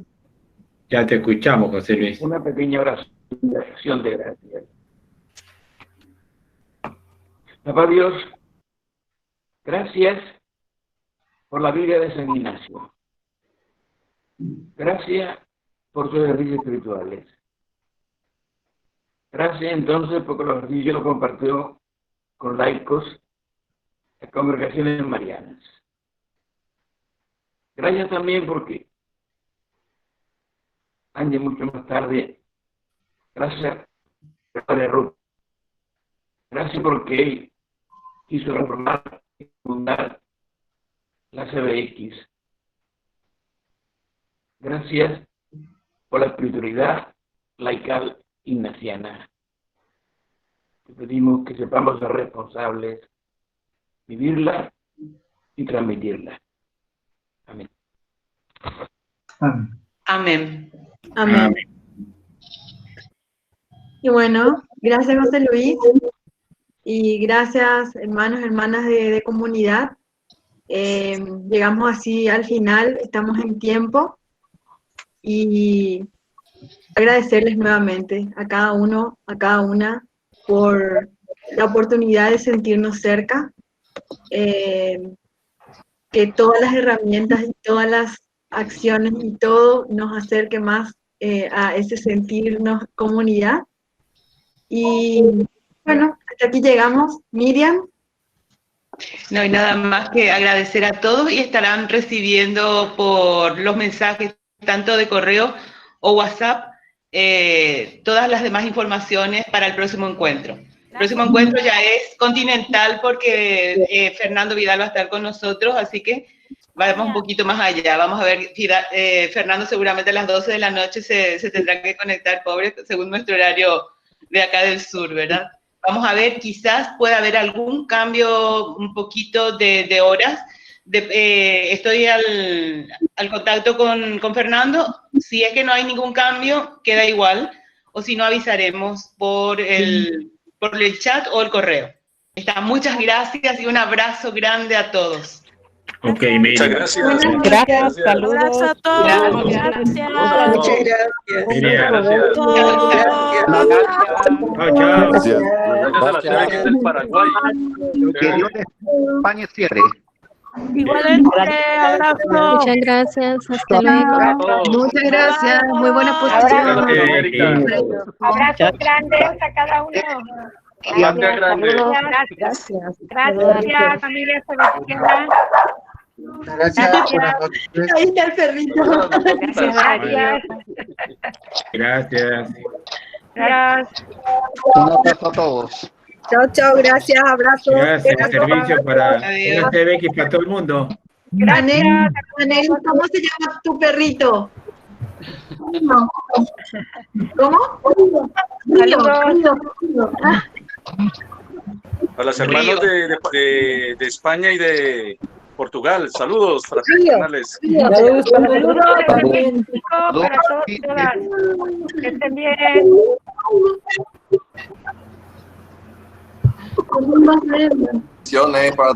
Ya te escuchamos, José Luis. Una pequeña oración de gracias. Papá Dios, gracias por la vida de San Ignacio. Gracias por sus ejercicios espirituales. Gracias entonces porque los ejercicios los compartió con laicos de congregaciones marianas. Gracias también porque años mucho más tarde, gracias al Padre Ruth. Gracias porque él quiso reformar y fundar la CBX. Gracias por la espiritualidad laical ignaciana. Te pedimos que sepamos ser responsables, vivirla y transmitirla. Amén. Amén. Amén. Amén. Y bueno, gracias José Luis y gracias hermanos, hermanas de comunidad. Llegamos así al final, estamos en tiempo y agradecerles nuevamente a cada uno, a cada una por la oportunidad de sentirnos cerca, que todas las herramientas y todas las acciones y todo nos acerque más a ese sentirnos comunidad. Y bueno, hasta aquí llegamos. Miriam. No hay nada más que agradecer a todos y estarán recibiendo por los mensajes, tanto de correo o WhatsApp, todas las demás informaciones para el próximo encuentro. El próximo encuentro ya es continental porque Fernando Vidal va a estar con nosotros, así que vamos un poquito más allá. Vamos a ver, Fernando seguramente a las 12 de la noche se tendrá que conectar, pobre, según nuestro horario de acá del sur, ¿verdad? Vamos a ver, quizás pueda haber algún cambio un poquito de horas, estoy al contacto con Fernando. Si es que no hay ningún cambio, queda igual. O si no, avisaremos por el chat o el correo. Muchas gracias y un abrazo grande a todos. Ok, Miriam. Muchas gracias. Gracias, saludos. Un abrazo a todos. Gracias. Muchas gracias. Miriam. Gracias. Chao, chao. Gracias a la señora del Paraguay. Que Dios les acompañe siempre. Igualmente, abrazo. Muchas gracias. Hasta luego. Muchas gracias. Muy buena posición. Abrazos grandes a cada uno. Gracias, Gracias, familia Sebastiana. Gracias. Ahí está el perrito. Gracias. Gracias. Gracias. Un abrazo a todos. Chao, chao. Gracias. Abrazos. Gracias. Servicio para TVX para todo el mundo. Anel, ¿cómo se llama tu perrito? ¿Cómo? A los hermanos de España y de Portugal, saludos fraternales. Saludos también. Para todos, todas. Que estén bien. Para